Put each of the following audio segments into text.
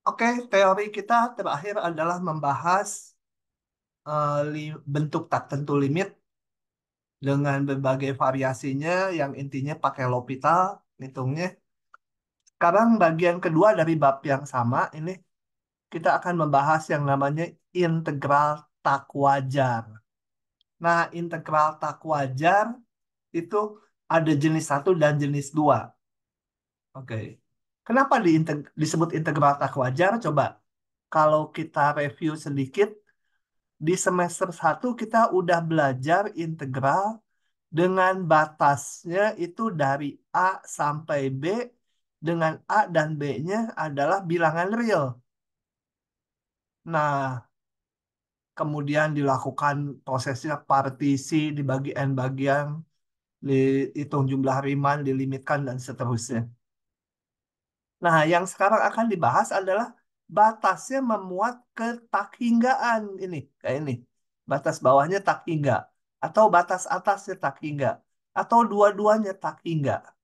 Oke, teori kita terakhir adalah membahas bentuk tak tentu limit dengan berbagai variasinya yang intinya pakai L'Hopital hitungnya. Sekarang bagian kedua dari bab yang sama ini kita akan membahas yang namanya integral tak wajar. Nah, integral tak wajar itu ada jenis satu dan jenis dua. Oke. Kenapa disebut integral tak wajar? Coba kalau kita review sedikit, di semester satu kita udah belajar integral dengan batasnya itu dari A sampai B, dengan A dan B-nya adalah bilangan real. Nah, kemudian dilakukan prosesnya partisi dibagi n bagian, dihitung jumlah Riemann, dilimitkan, dan seterusnya. Nah, yang sekarang akan dibahas adalah batasnya memuat ke tak hinggaan ini, kayak ini. Batas bawahnya tak hingga, atau batas atasnya tak hingga, atau dua-duanya tak hingga.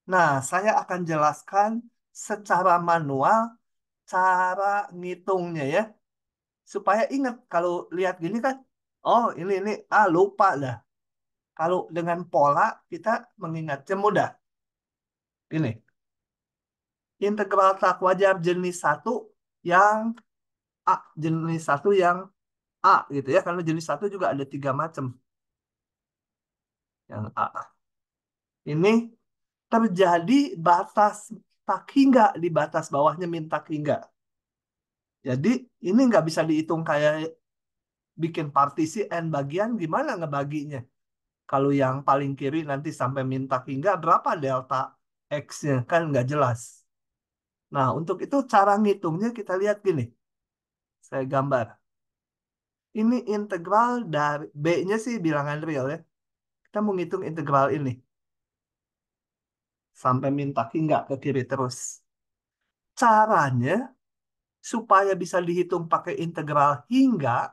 Nah, saya akan jelaskan secara manual cara ngitungnya ya, supaya ingat kalau lihat gini kan, oh ini lupa dah. Kalau dengan pola kita mengingatnya mudah. Ini integral tak wajar jenis satu yang A, jenis satu yang A gitu ya, karena jenis satu juga ada tiga macam yang A. Ini terjadi batas tak hingga di batas bawahnya min tak hingga. Jadi ini nggak bisa dihitung kayak bikin partisi n bagian, gimana ngebaginya? Kalau yang paling kiri nanti sampai min tak hingga berapa delta x-nya kan nggak jelas. Nah untuk itu cara ngitungnya kita lihat gini, saya gambar. Ini integral dari B-nya sih bilangan real ya. Kita mau ngitung integral ini. Sampai minta hingga ke kiri terus. Caranya supaya bisa dihitung pakai integral hingga,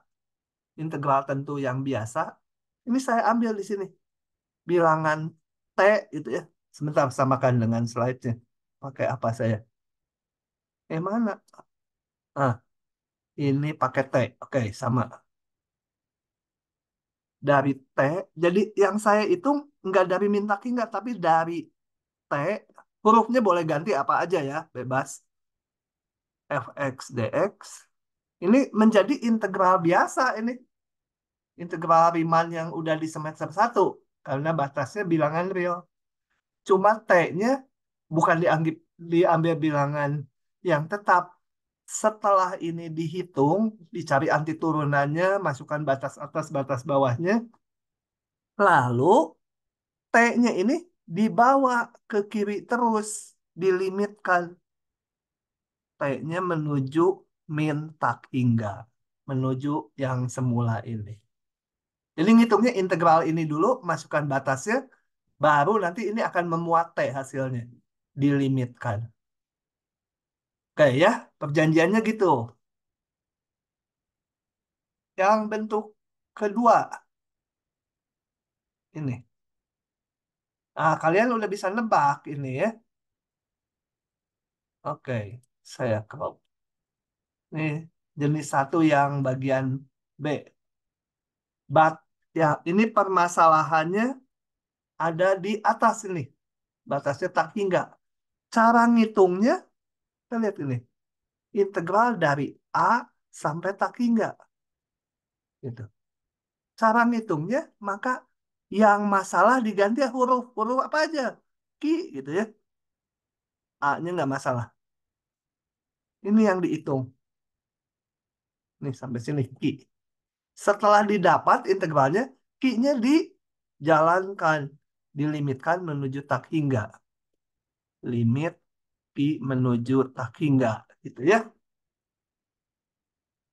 integral tentu yang biasa. Ini saya ambil di sini. Bilangan T itu ya. Sebentar samakan dengan slide-nya. Pakai apa saya? Mana? Ah, ini pakai T. Oke, sama. Dari T. Jadi yang saya hitung nggak dari minta hingga, tapi dari T. Hurufnya boleh ganti apa aja ya, bebas. Fx dx. Ini menjadi integral biasa ini. Integral Riemann yang udah di semester satu. Karena batasnya bilangan real. Cuma T-nya bukan diambil bilangan yang tetap. Setelah ini dihitung, dicari anti turunannya, masukkan batas atas, batas bawahnya. Lalu T-nya ini dibawa ke kiri terus, dilimitkan. T-nya menuju min tak hingga. Menuju yang semula ini. Jadi ngitungnya integral ini dulu, masukkan batasnya, baru nanti ini akan memuat T hasilnya. Dilimitkan. Oke ya, perjanjiannya gitu. Yang bentuk kedua, ini. Nah, kalian udah bisa nebak ini ya. Oke, saya crop. Nih, jenis satu yang bagian B. Bat, ya, ini permasalahannya ada di atas ini. Batasnya tak hingga. Cara ngitungnya, kita lihat ini. Integral dari A sampai tak hingga. Gitu. Cara ngitungnya, maka yang masalah diganti huruf. Huruf apa aja? Ki, gitu ya. A-nya nggak masalah. Ini yang dihitung. Nih, sampai sini, Ki. Setelah didapat integralnya, Ki-nya dijalankan. Dilimitkan menuju tak hingga. Limit Pi menuju tak hingga. Gitu ya.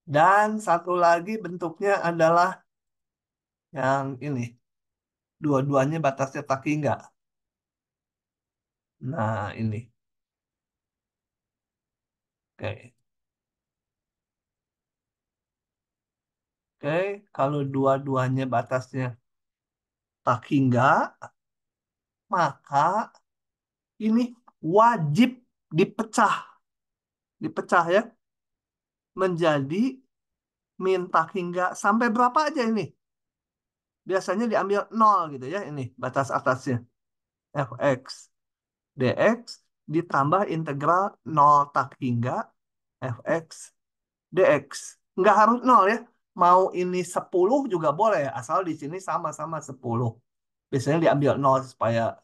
Dan satu lagi bentuknya adalah yang ini. Dua-duanya batasnya tak hingga. Nah, ini. Oke. Oke, kalau dua-duanya batasnya tak hingga, maka ini wajib dipecah. dipecah ya, menjadi minta hingga sampai berapa aja ini? Biasanya diambil nol gitu ya, ini batas atasnya. Fx dx ditambah integral nol tak hingga fx dx. Nggak harus nol ya. Mau ini 10 juga boleh, asal di sini sama-sama 10. Biasanya diambil nol supaya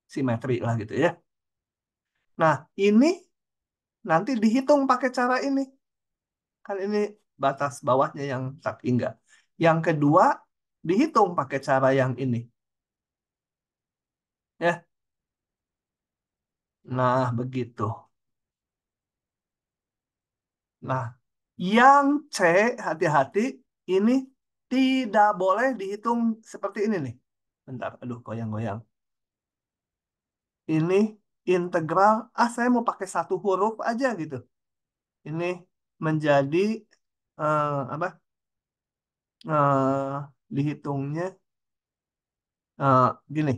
simetri lah gitu ya. Nah, ini nanti dihitung pakai cara ini. Kan ini batas bawahnya yang tak hingga. Yang kedua, dihitung pakai cara yang ini. Ya, nah begitu. Nah, yang C, hati-hati, ini tidak boleh dihitung seperti ini nih. Bentar, aduh goyang-goyang. Ini integral, saya mau pakai satu huruf aja gitu. Ini menjadi apa? Dihitungnya gini.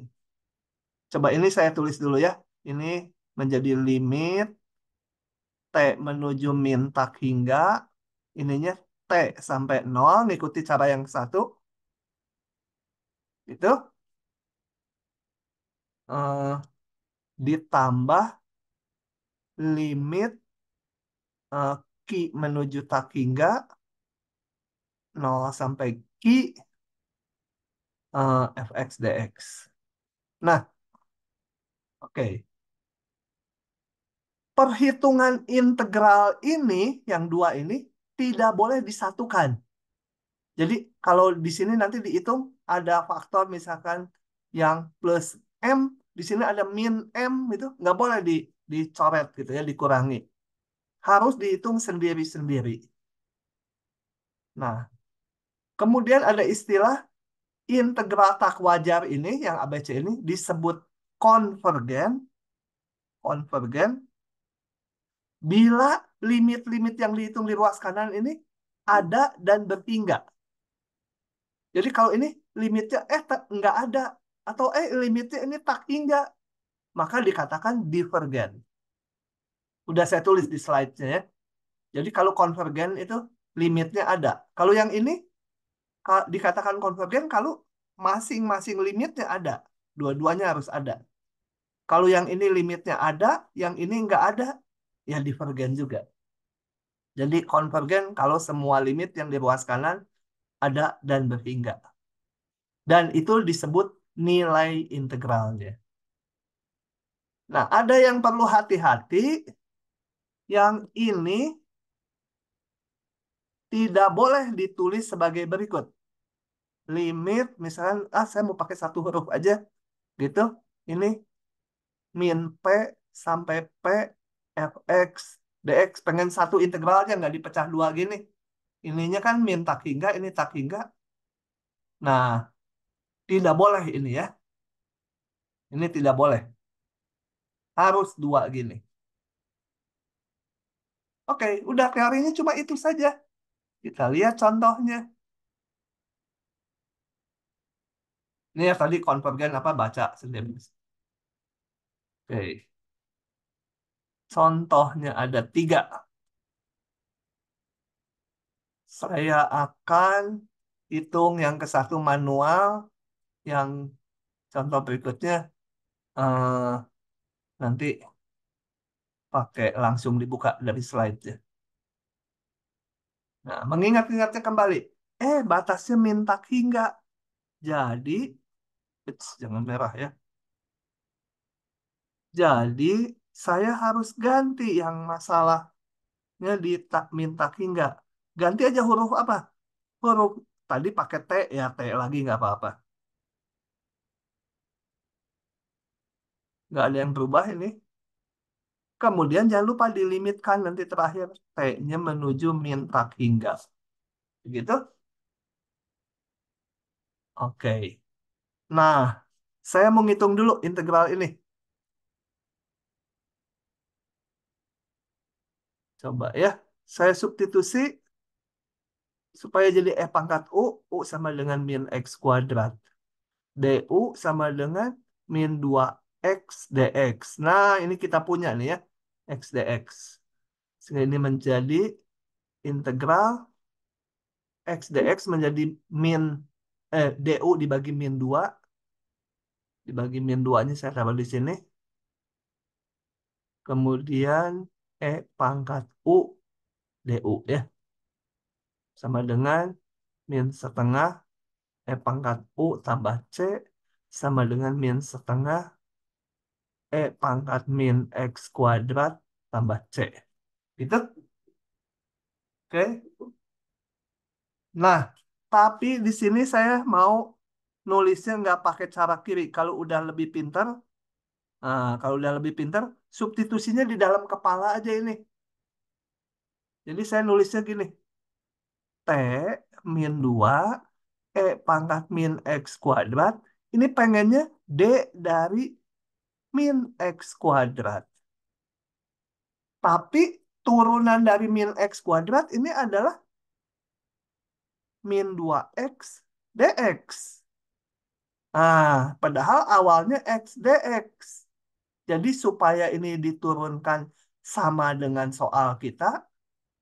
Coba ini saya tulis dulu ya. Ini menjadi limit T menuju min tak hingga ininya T sampai nol, ngikuti cara yang satu. Itu eh, ditambah limit eh, Q menuju tak hingga nol sampai Q fx dx. Nah, oke. Perhitungan integral ini, yang dua ini, tidak boleh disatukan. Jadi kalau di sini nanti dihitung ada faktor misalkan yang plus M, di sini ada min M, itu nggak boleh dicoret gitu ya, dikurangi. Harus dihitung sendiri-sendiri. Nah, kemudian ada istilah integral tak wajar ini, yang ABC ini disebut konvergen. Konvergen bila limit-limit yang dihitung di ruas kanan ini ada dan bertingga. Jadi kalau ini limitnya nggak ada, atau limitnya ini tak hingga, maka dikatakan divergen. Udah saya tulis di slide-nya ya. Jadi kalau konvergen itu limitnya ada. Kalau yang ini dikatakan konvergen kalau masing-masing limitnya ada. Dua-duanya harus ada. Kalau yang ini limitnya ada, yang ini nggak ada, ya divergen juga. Jadi konvergen kalau semua limit yang di ruas kanan ada dan berhingga. Dan itu disebut nilai integralnya. Nah, ada yang perlu hati-hati. Yang ini tidak boleh ditulis sebagai berikut. Limit, misalkan, saya mau pakai satu huruf aja, gitu. Ini min P sampai P fx dx. Pengen satu integral aja, nggak dipecah dua gini. Ininya kan min tak hingga, ini tak hingga. Nah, tidak boleh ini ya. Ini tidak boleh. Harus dua gini. Oke, udah teorinya cuma itu saja. Kita lihat contohnya. Ini ya tadi konvergen apa baca sendiri. Oke. Contohnya ada tiga. Saya akan hitung yang ke satu manual, yang contoh berikutnya eh, nanti pakai langsung dibuka dari slide-nya. Nah, mengingat-ingatnya kembali. Batasnya minta hingga. Jadi, jangan merah ya. Jadi, saya harus ganti yang masalahnya di tak minta hingga. Ganti aja huruf apa? Huruf tadi pakai T ya, T lagi nggak apa-apa. Nggak ada yang berubah ini. Kemudian jangan lupa dilimitkan nanti terakhir T-nya menuju min tak hingga. Begitu? Oke. Nah, saya mau ngitung dulu integral ini. Coba ya. Saya substitusi supaya jadi E pangkat U. U sama dengan min X kuadrat. DU sama dengan min 2X dx. Nah, ini kita punya nih ya. X dx. Ini menjadi integral X dx menjadi min du dibagi min 2 dibagi min 2 nya saya taruh di sini. Kemudian pangkat u du ya sama dengan min setengah pangkat u tambah c sama dengan min setengah pangkat min x kuadrat tambah c. Gitu. Oke. Nah, tapi di sini saya mau nulisnya nggak pakai cara kiri. Kalau udah lebih pintar, substitusinya di dalam kepala aja ini. Jadi saya nulisnya gini, T min 2 pangkat min X kuadrat. Ini pengennya D dari min X kuadrat. Tapi turunan dari min X kuadrat ini adalah min 2X dx. Padahal awalnya X dx. Jadi supaya ini diturunkan sama dengan soal kita,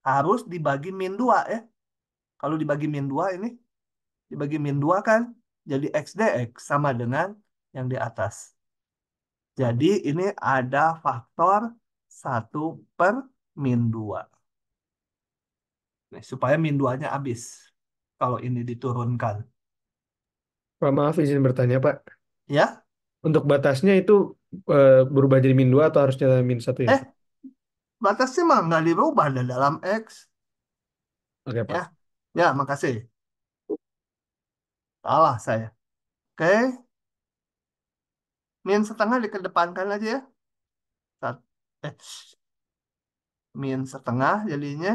harus dibagi min 2 ya. Kalau dibagi min 2 ini, dibagi min 2 kan, jadi X dx sama dengan yang di atas. Jadi ini ada faktor 1/min 2. Nih, supaya min 2-nya habis. Kalau ini diturunkan. Pak, maaf izin bertanya, Pak. Ya, Untuk batasnya itu berubah jadi min 2 atau harusnya min 1 ya? eh batasnya mah nggak dirubah ada dalam X. Oke, Ya, Pak. ya makasih. Salah saya. Oke, min setengah dikedepankan aja ya. Sat- eh, min setengah jadinya.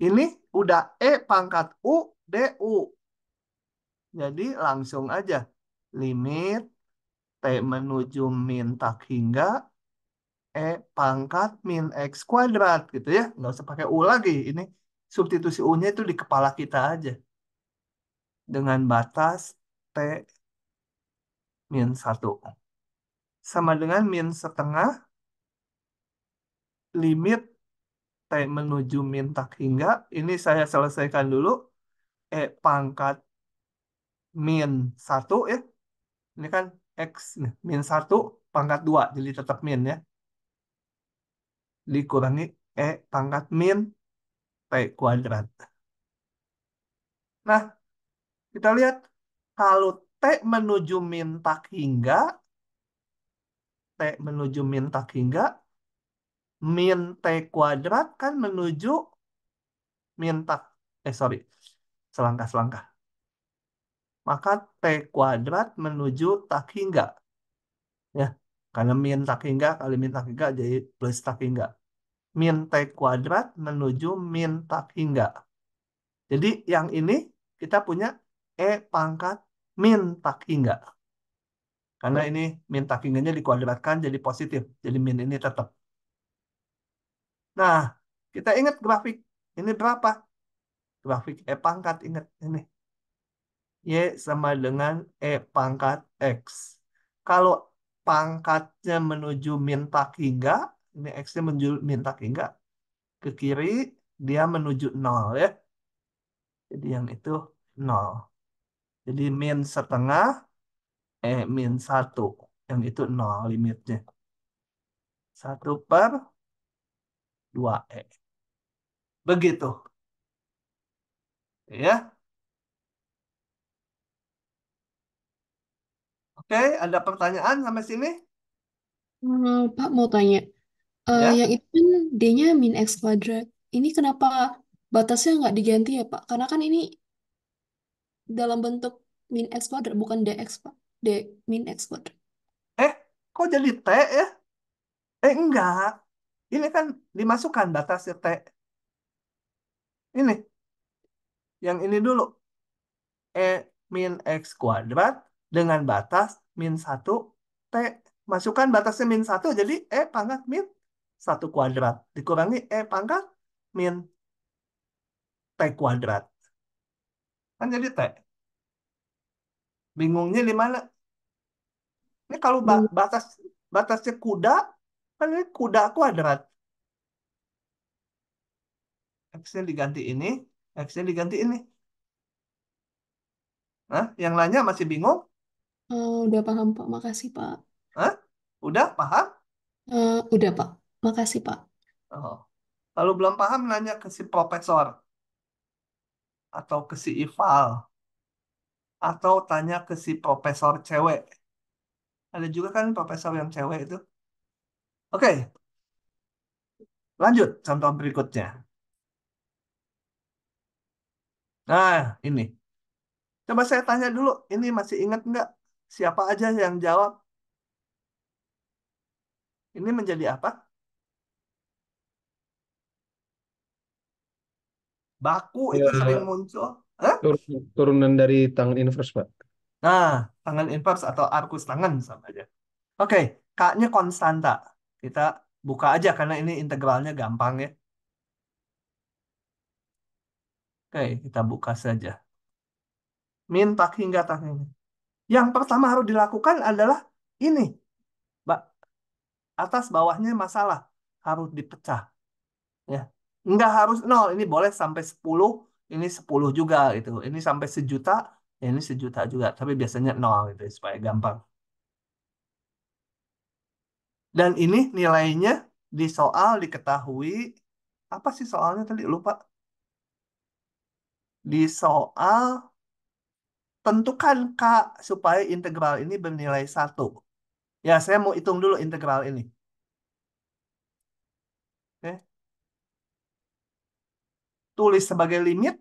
Ini udah pangkat U du. Jadi langsung aja. Limit T menuju min tak hingga pangkat min X kuadrat gitu ya. Nggak usah pakai U lagi. Ini substitusi U-nya itu di kepala kita aja. Dengan batas T min 1. Sama dengan min setengah limit T menuju min tak hingga. Ini saya selesaikan dulu. Pangkat min 1 ya. Ini kan X nih, min 1 pangkat 2. Jadi tetap min ya. Dikurangi pangkat min T kuadrat. Nah, kita lihat kalau T menuju min tak hingga, T menuju min tak hingga, min T kuadrat kan menuju min tak, sorry, selangkah-selangkah. Maka T kuadrat menuju tak hingga. Ya, karena min tak hingga kali min tak hingga jadi plus tak hingga. Min T kuadrat menuju min tak hingga. Jadi yang ini kita punya pangkat min tak hingga. Karena ini min tak hingganya dikuadratkan jadi positif. Jadi min ini tetap. Nah, kita ingat grafik. Ini berapa? Grafik pangkat, ingat ini. Y sama dengan pangkat X. Kalau pangkatnya menuju min tak hingga, ini X-nya menuju min tak hingga, ke kiri dia menuju 0 ya. Jadi yang itu 0. Jadi min setengah, min 1. Yang itu 0 limitnya. 1/2E. Begitu. Ya. Oke, ada pertanyaan sampai sini? Pak mau tanya, Ya. yang itu kan D-nya min X kuadrat. Ini kenapa batasnya nggak diganti ya Pak? Karena kan ini dalam bentuk min X kuadrat, bukan DX Pak. D min X kuadrat. Kok jadi T ya? Enggak. Ini kan dimasukkan batasnya T. Ini, yang ini dulu. E min X kuadrat dengan batas min 1 T. Masukkan batasnya min 1, jadi pangkat min 1 kuadrat. Dikurangi pangkat min T kuadrat. Kan jadi T. Bingungnya di mana? Ini kalau Bingung. batasnya kuda, kan ini kuda kuadrat. X-nya diganti ini, X-nya diganti ini. Hah? Yang lainnya masih bingung? Udah paham, Pak. Makasih, Pak. Hah? Udah paham? Udah, Pak. Makasih, Pak. Oh. Kalau belum paham, nanya ke si profesor atau ke si Ival atau tanya ke si profesor cewek. Ada juga kan profesor yang cewek itu. Oke, lanjut contoh berikutnya. Nah, ini. Coba saya tanya dulu, ini masih ingat nggak siapa aja yang jawab? Ini menjadi apa? Baku itu sering Ya, muncul. Hah? turunan dari tangan inverse, Pak. Nah, tangan inverse atau arkus tangan sama aja. Oke, K-nya konstanta. Kita buka aja karena ini integralnya gampang ya. Oke, kita buka saja. Min tak hingga tak hingga. Yang pertama harus dilakukan adalah ini. Mbak, atas bawahnya masalah. Harus dipecah. Ya. Nggak harus nol. Ini boleh sampai 10. Ini 10 juga gitu. Ini sampai sejuta. Ya ini sejuta juga. Tapi biasanya nol gitu ya, supaya gampang. Dan ini nilainya di soal diketahui. Apa sih soalnya tadi? Lupa. Di soal tentukan K supaya integral ini bernilai satu. Ya, saya mau hitung dulu integral ini. Oke. Tulis sebagai limit.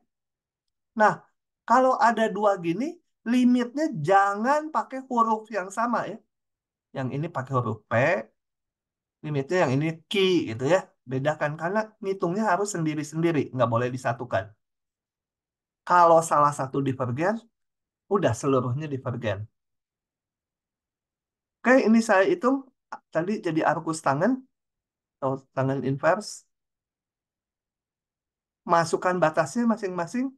Nah, kalau ada dua gini, limitnya jangan pakai huruf yang sama ya. Yang ini pakai huruf P, limitnya yang ini Q gitu ya. Bedakan karena ngitungnya harus sendiri-sendiri, nggak boleh disatukan. Kalau salah satu divergen, udah seluruhnya divergen. Oke, ini saya hitung tadi jadi arkus tangan atau tangan inverse. Masukkan batasnya masing-masing.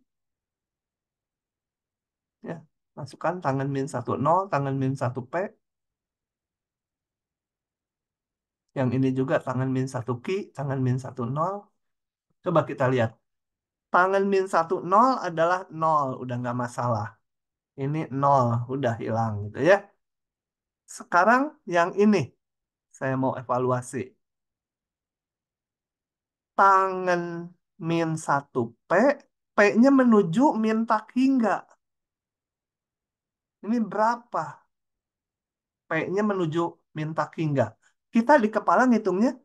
Ya, masukkan tangan min 10, tangan min 1P. Yang ini juga tangan min 1Q, tangan min 10. Coba kita lihat. Tangan min 10 adalah nol, udah nggak masalah. Ini nol, udah hilang gitu ya. Sekarang yang ini, saya mau evaluasi. Tangan min 1P, P-nya menuju min tak hingga. Ini berapa? P-nya menuju min tak hingga. Kita di kepala ngitungnya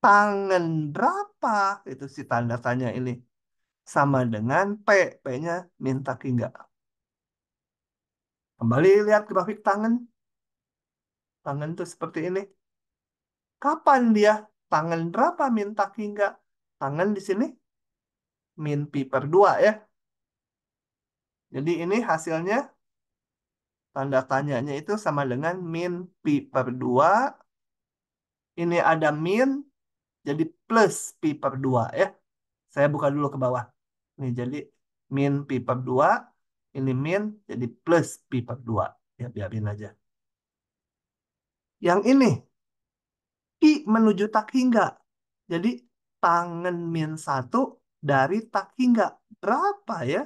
tangan berapa? Itu si tanda tanya ini. Sama dengan P. P-nya min tak hingga. Kembali lihat grafik tangan. Tangan tuh seperti ini. Kapan dia? Tangan berapa min tak hingga? Tangan di sini min pi per 2 ya. Jadi ini hasilnya tanda tanyanya itu sama dengan min pi per 2. Ini ada min jadi plus pi per 2 ya. Saya buka dulu ke bawah. Ini jadi min pi per 2. Ini min jadi plus pi per 2. Ya biarin aja. Yang ini pi menuju tak hingga. Jadi tangan min 1 dari tak hingga. Berapa ya?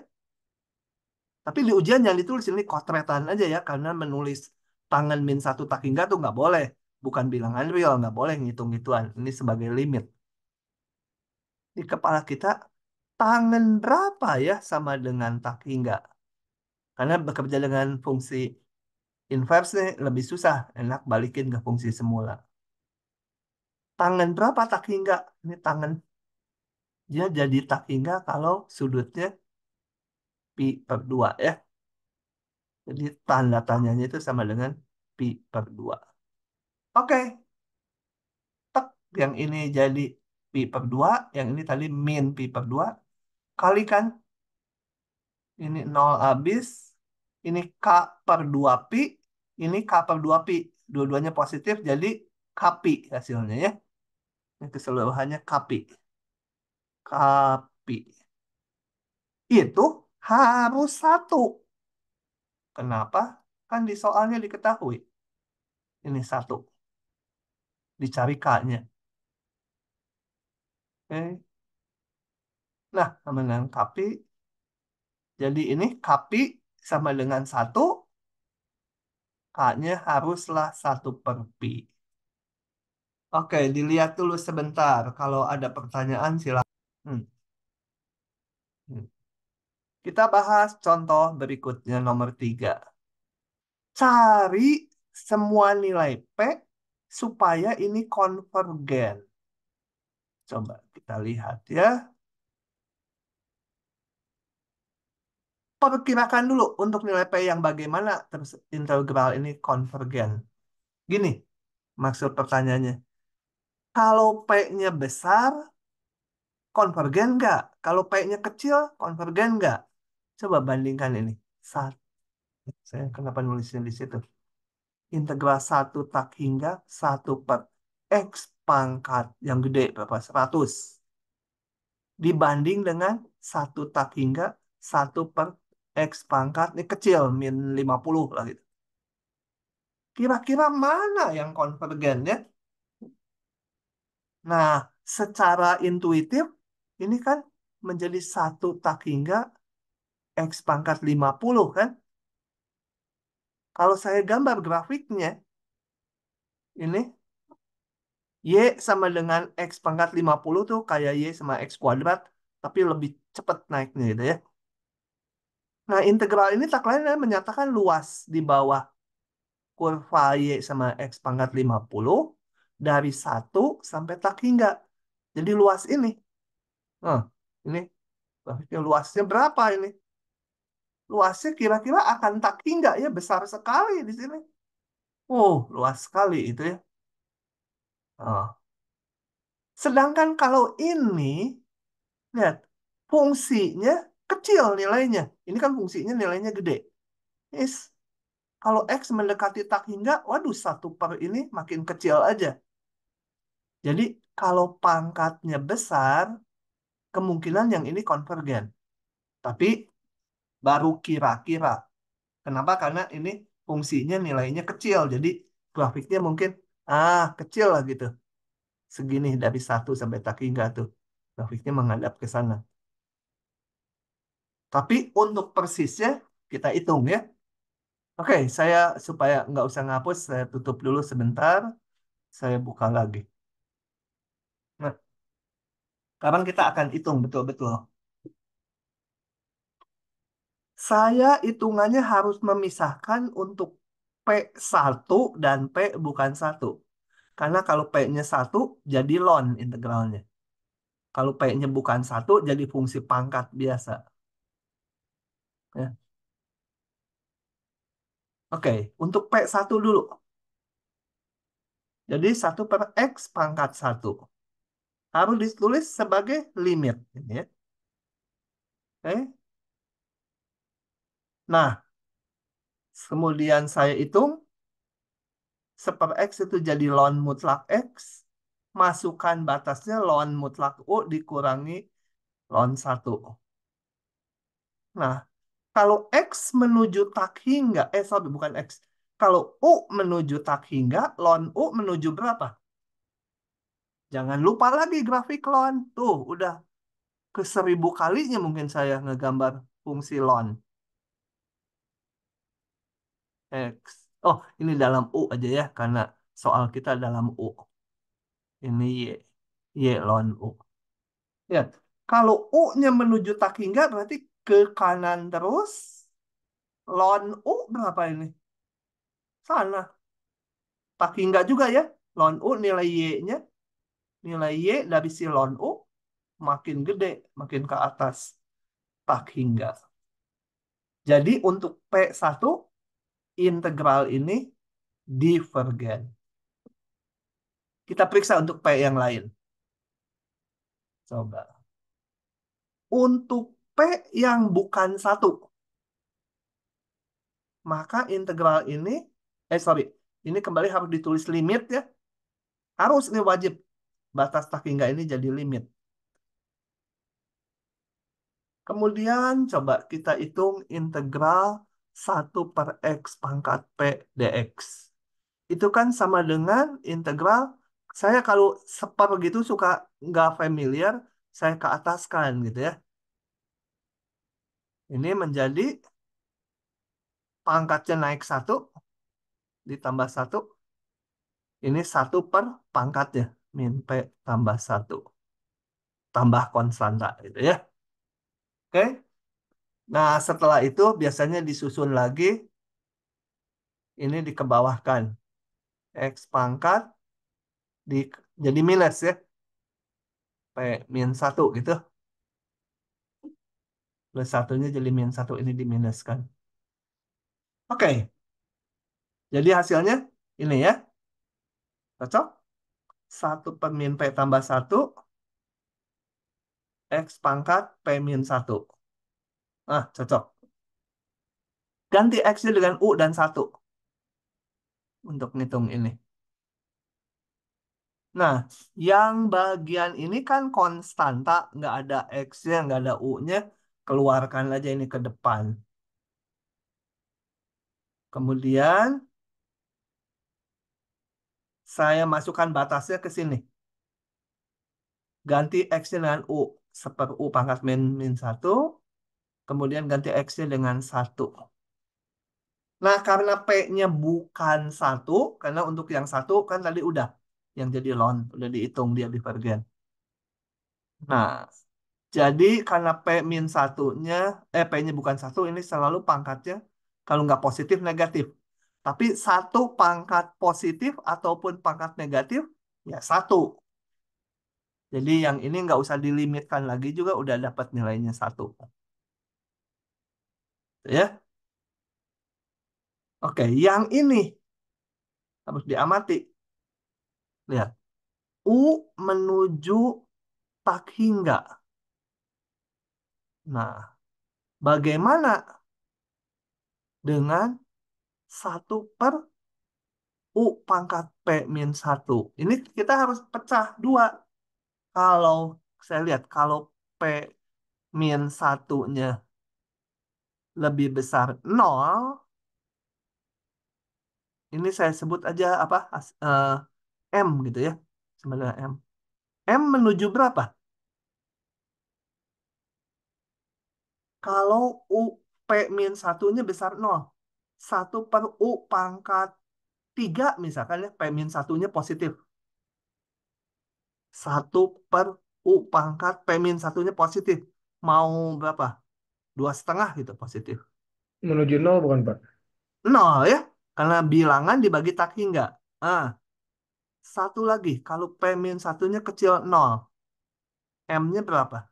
Tapi di ujian yang ditulis ini kotretan aja ya. Karena menulis tangan min 1 tak hingga tuh nggak boleh. Bukan bilangan real, nggak boleh ngitung-ngituan. Ini sebagai limit. Di kepala kita, tangan berapa ya sama dengan tak hingga? Karena bekerja dengan fungsi inverse nih lebih susah. Enak balikin ke fungsi semula. Tangan berapa tak hingga? Ini tangan. Dia jadi tak hingga kalau sudutnya pi per 2 ya. Jadi tanda tanyanya itu sama dengan pi per 2. Oke, tek. Yang ini jadi pi per 2, yang ini tadi min pi per 2. Kalikan, ini 0 habis. Ini k per 2 pi, ini k per 2 pi. Dua-duanya positif, jadi k pi hasilnya ya. Ini keseluruhannya k pi. K pi. Itu harus satu. Kenapa? Kan di soalnya diketahui. Ini satu. Dicari K-nya. Oke. Nah, sama dengan kapi. Jadi ini kapi sama dengan 1. K-nya haruslah 1/pi. Oke, dilihat dulu sebentar. Kalau ada pertanyaan silakan. Hmm, hmm. Kita bahas contoh berikutnya nomor 3. Cari semua nilai P supaya ini konvergen. Coba kita lihat ya. Perkirakan dulu untuk nilai P yang bagaimana terus integral ini konvergen. Gini, maksud pertanyaannya. Kalau P-nya besar, konvergen nggak? Kalau P-nya kecil, konvergen nggak? Coba bandingkan ini. Saya kenapa nulisnya di situ? Integral 1 tak hingga 1/x pangkat yang gede berapa? 100. Dibanding dengan 1 tak hingga 1/x pangkat ini kecil, min 50 lah gitu. Kira-kira mana yang konvergen ya? Nah, secara intuitif ini kan menjadi 1 tak hingga x pangkat 50 kan? Kalau saya gambar grafiknya, ini Y sama dengan X pangkat 50 tuh kayak Y sama X kuadrat, tapi lebih cepat naiknya gitu ya. Nah, integral ini tak lain adalah menyatakan luas di bawah kurva Y sama X pangkat 50 dari 1 sampai tak hingga. Jadi luas ini. Nah, ini grafiknya luasnya berapa ini? Luasnya kira-kira akan tak hingga ya, besar sekali di sini. Oh, luas sekali itu ya. Nah, sedangkan kalau ini, lihat, fungsinya kecil nilainya. Ini kan fungsinya nilainya gede. Is, kalau X mendekati tak hingga, waduh, 1/, ini makin kecil aja. Jadi, kalau pangkatnya besar, kemungkinan yang ini konvergen. Tapi, baru kira-kira. Kenapa? Karena ini fungsinya nilainya kecil. Jadi, grafiknya mungkin, kecil lah gitu. Segini dari 1 sampai tak hingga tuh. Grafiknya menghadap ke sana. Tapi untuk persisnya, kita hitung ya. Oke, saya supaya nggak usah ngapus, saya tutup dulu sebentar. Saya buka lagi. Nah, sekarang kita akan hitung betul-betul. Saya hitungannya harus memisahkan untuk P1 dan P bukan 1. Karena kalau P-nya 1, jadi ln integralnya. Kalau P-nya bukan 1, jadi fungsi pangkat biasa. Ya. Oke, untuk P1 dulu. Jadi 1/x pangkat 1. Harus ditulis sebagai limit. Ini ya. Oke. Nah, kemudian saya hitung 1/x itu jadi ln mutlak X. Masukkan batasnya ln mutlak U dikurangi ln 1. Nah, kalau X menuju tak hingga, sorry bukan X. Kalau U menuju tak hingga, ln U menuju berapa? Jangan lupa lagi grafik ln. Tuh, udah ke 1000 kalinya mungkin saya ngegambar fungsi ln X. Oh, ini dalam U aja ya, karena soal kita dalam U. Ini Y. Y ln U. Ya, kalau U-nya menuju tak hingga berarti ke kanan terus. Ln U berapa ini? Sana. Tak hingga juga ya. Ln U nilai Y-nya. Nilai Y dari si ln U makin gede, makin ke atas. Tak hingga. Jadi untuk P1 integral ini divergen. Kita periksa untuk P yang lain. Coba. Untuk P yang bukan 1, maka integral ini, sorry, ini kembali harus ditulis limit ya. Harus, ini wajib. Batas tak hingga ini jadi limit. Kemudian coba kita hitung integral 1/x pangkat P dx. Itu kan sama dengan integral, saya kalau seper gitu suka nggak familiar, saya ke ataskan gitu ya. Ini menjadi pangkatnya naik 1 ditambah 1. Ini 1 per pangkatnya. Min P tambah 1. Tambah konstanta gitu ya. Oke. Nah, setelah itu biasanya disusun lagi. Ini dikebawahkan. X pangkat di, jadi minus ya. P min 1 gitu. Plus satunya jadi min 1. Ini diminuskan. Oke. Jadi hasilnya ini ya. Cocok? 1 per min P tambah 1. X pangkat P min 1. Ah, cocok. Ganti X-nya dengan U dan 1 untuk ngitung ini. Nah, yang bagian ini kan konstanta, nggak ada X-nya, nggak ada U-nya. Keluarkan aja ini ke depan. Kemudian, saya masukkan batasnya ke sini. Ganti X-nya dengan U. Seper U pangkat min 1. Kemudian ganti X-nya dengan 1. Nah, karena P-nya bukan 1, karena untuk yang 1 kan tadi udah. Yang jadi ln, udah dihitung dia divergen. Nah, jadi karena P min satunya, P-nya bukan 1, ini selalu pangkatnya, kalau nggak positif, negatif. Tapi 1 pangkat positif ataupun pangkat negatif, ya 1. Jadi yang ini nggak usah dilimitkan lagi juga, udah dapat nilainya 1. Ya, oke, yang ini harus diamati. Lihat, U menuju tak hingga. Nah, bagaimana dengan 1 per U pangkat P min 1? Ini kita harus pecah 2. Kalau saya lihat, kalau P min satunya lebih besar 0, ini saya sebut aja apa? M gitu ya. Sebenarnya M. M menuju berapa? Kalau U P min satunya besar 0. 1 per U pangkat 3 misalkan ya. P min satunya positif. 1 per U pangkat P min satunya positif. Mau berapa? 2,5 gitu positif. Menuju nol bukan, Pak? 0 ya. Karena bilangan dibagi tak hingga. Ah, satu lagi. Kalau P min satunya kecil 0. M-nya berapa?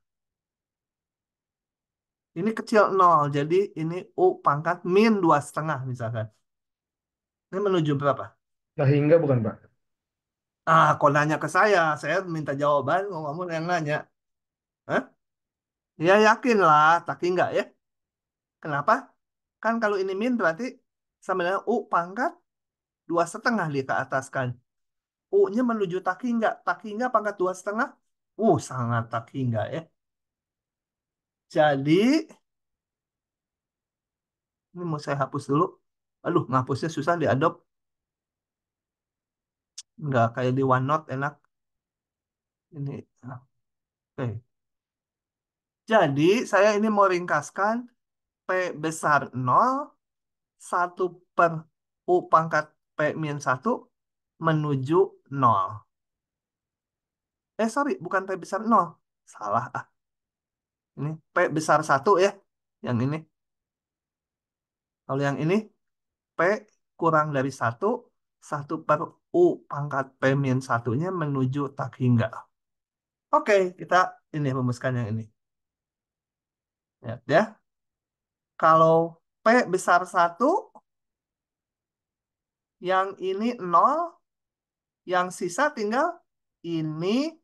Ini kecil 0. Jadi ini U pangkat min 2,5 misalkan. Ini menuju berapa? Nah, hingga bukan, Pak? Kok nanya ke saya minta jawaban, kok kamu yang nanya. Hah? Ya yakin lah, tapi enggak ya. Kenapa? Kan kalau ini min berarti sama dengan U pangkat 2,5 di ke atas kan. U-nya menuju tak hingga. Tak hingga pangkat 2,5. Sangat tak hingga ya. Jadi, ini mau saya hapus dulu. Aduh, ngapusnya susah di Adobe. Nggak kayak di OneNote enak. Ini, oke. Jadi, saya ini mau ringkaskan. P besar 0, 1 per U pangkat P min 1 menuju 0. Sorry, bukan P besar 0. Salah. Ini P besar 1 ya. Yang ini. Kalau yang ini, P kurang dari 1, 1 per U pangkat P min satunya menuju tak hingga. Oke, kita ini rumuskan yang ini. Lihat ya. Kalau P besar 1, yang ini 0, yang sisa tinggal ini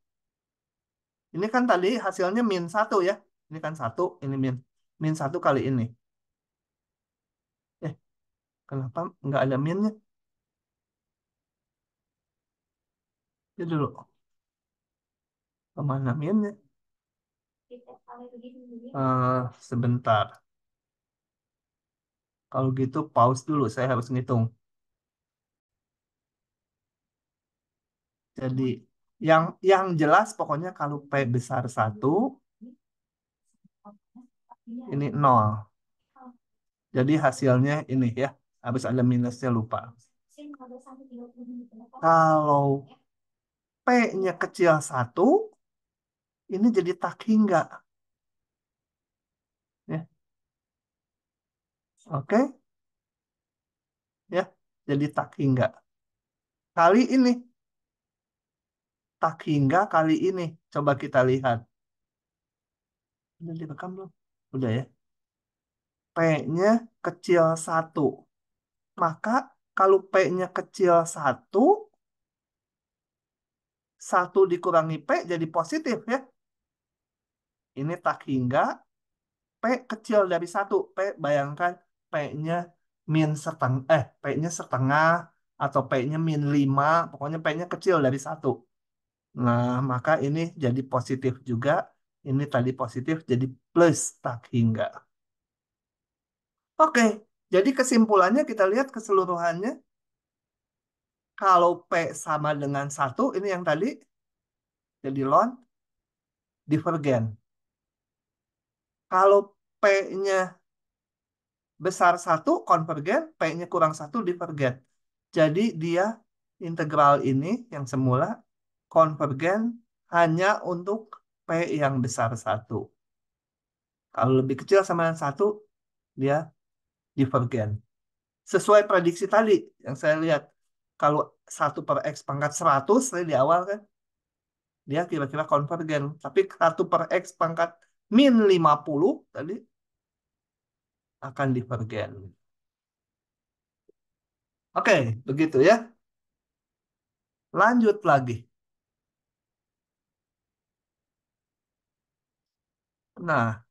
kan tadi hasilnya min 1 ya. Ini kan 1, ini min 1 kali ini. Eh, kenapa nggak ada minnya? Ini dulu. Kemana minnya? Sebentar. Kalau gitu pause dulu, saya harus ngitung. Jadi Yang jelas pokoknya kalau P besar 1, ini 0. Jadi hasilnya ini ya. Habis ada minusnya lupa. Kalau P-nya kecil 1, ini jadi tak hingga. Ya. Oke? Ya. Jadi tak hingga. Kali ini. Tak hingga kali ini. Coba kita lihat. Udah direkam belum? Udah ya. P-nya kecil 1. Maka kalau P-nya kecil 1, 1 dikurangi P jadi positif ya. Ini tak hingga P kecil dari 1. P bayangkan P-nya min setengah, P-nya setengah atau P-nya min 5. Pokoknya P-nya kecil dari 1. Nah, maka ini jadi positif juga. Ini tadi positif jadi plus tak hingga. Oke, jadi kesimpulannya kita lihat keseluruhannya. Kalau P sama dengan 1, ini yang tadi jadi ln divergen. Kalau P-nya besar 1 konvergen, P-nya kurang 1 divergen. Jadi dia integral ini yang semula konvergen hanya untuk P yang besar 1. Kalau lebih kecil sama dengan 1, dia divergen. Sesuai prediksi tadi yang saya lihat. Kalau 1/x⁻100 tadi di awal kan, dia kira-kira konvergen. Tapi 1/x⁻⁻50 tadi akan divergen. Oke, begitu ya. Lanjut lagi. Nah,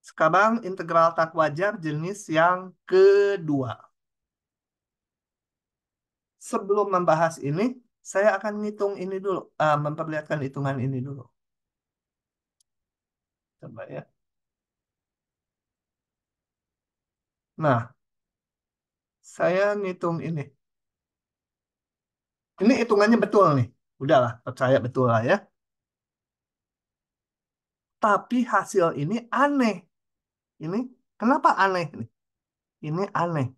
sekarang integral tak wajar jenis yang kedua. Sebelum membahas ini, saya akan ngitung ini dulu, memperlihatkan hitungan ini dulu. Coba ya. Nah, saya ngitung ini. Ini hitungannya betul nih. Udahlah, percaya betul lah ya. Tapi hasil ini aneh. Ini kenapa aneh nih? Ini aneh.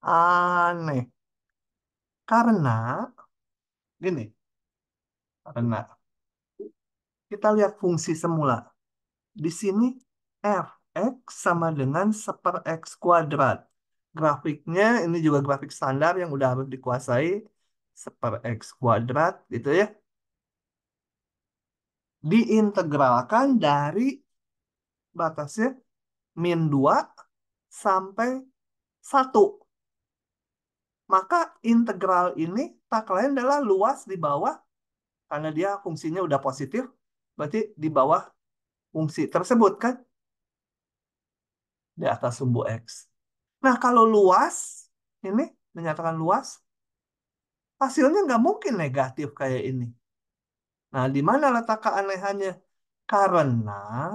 Aneh. Karena gini, karena kita lihat fungsi semula. Di sini fx sama dengan 1/x². Grafiknya ini juga grafik standar yang udah harus dikuasai. 1/x² gitu ya. Diintegralkan dari batasnya min 2 sampai 1. Maka integral ini tak lain adalah luas di bawah, karena dia fungsinya udah positif, berarti di bawah fungsi tersebut kan, di atas sumbu X. Nah, kalau luas, ini menyatakan luas, hasilnya nggak mungkin negatif kayak ini. Nah, di mana letak keanehannya? Karena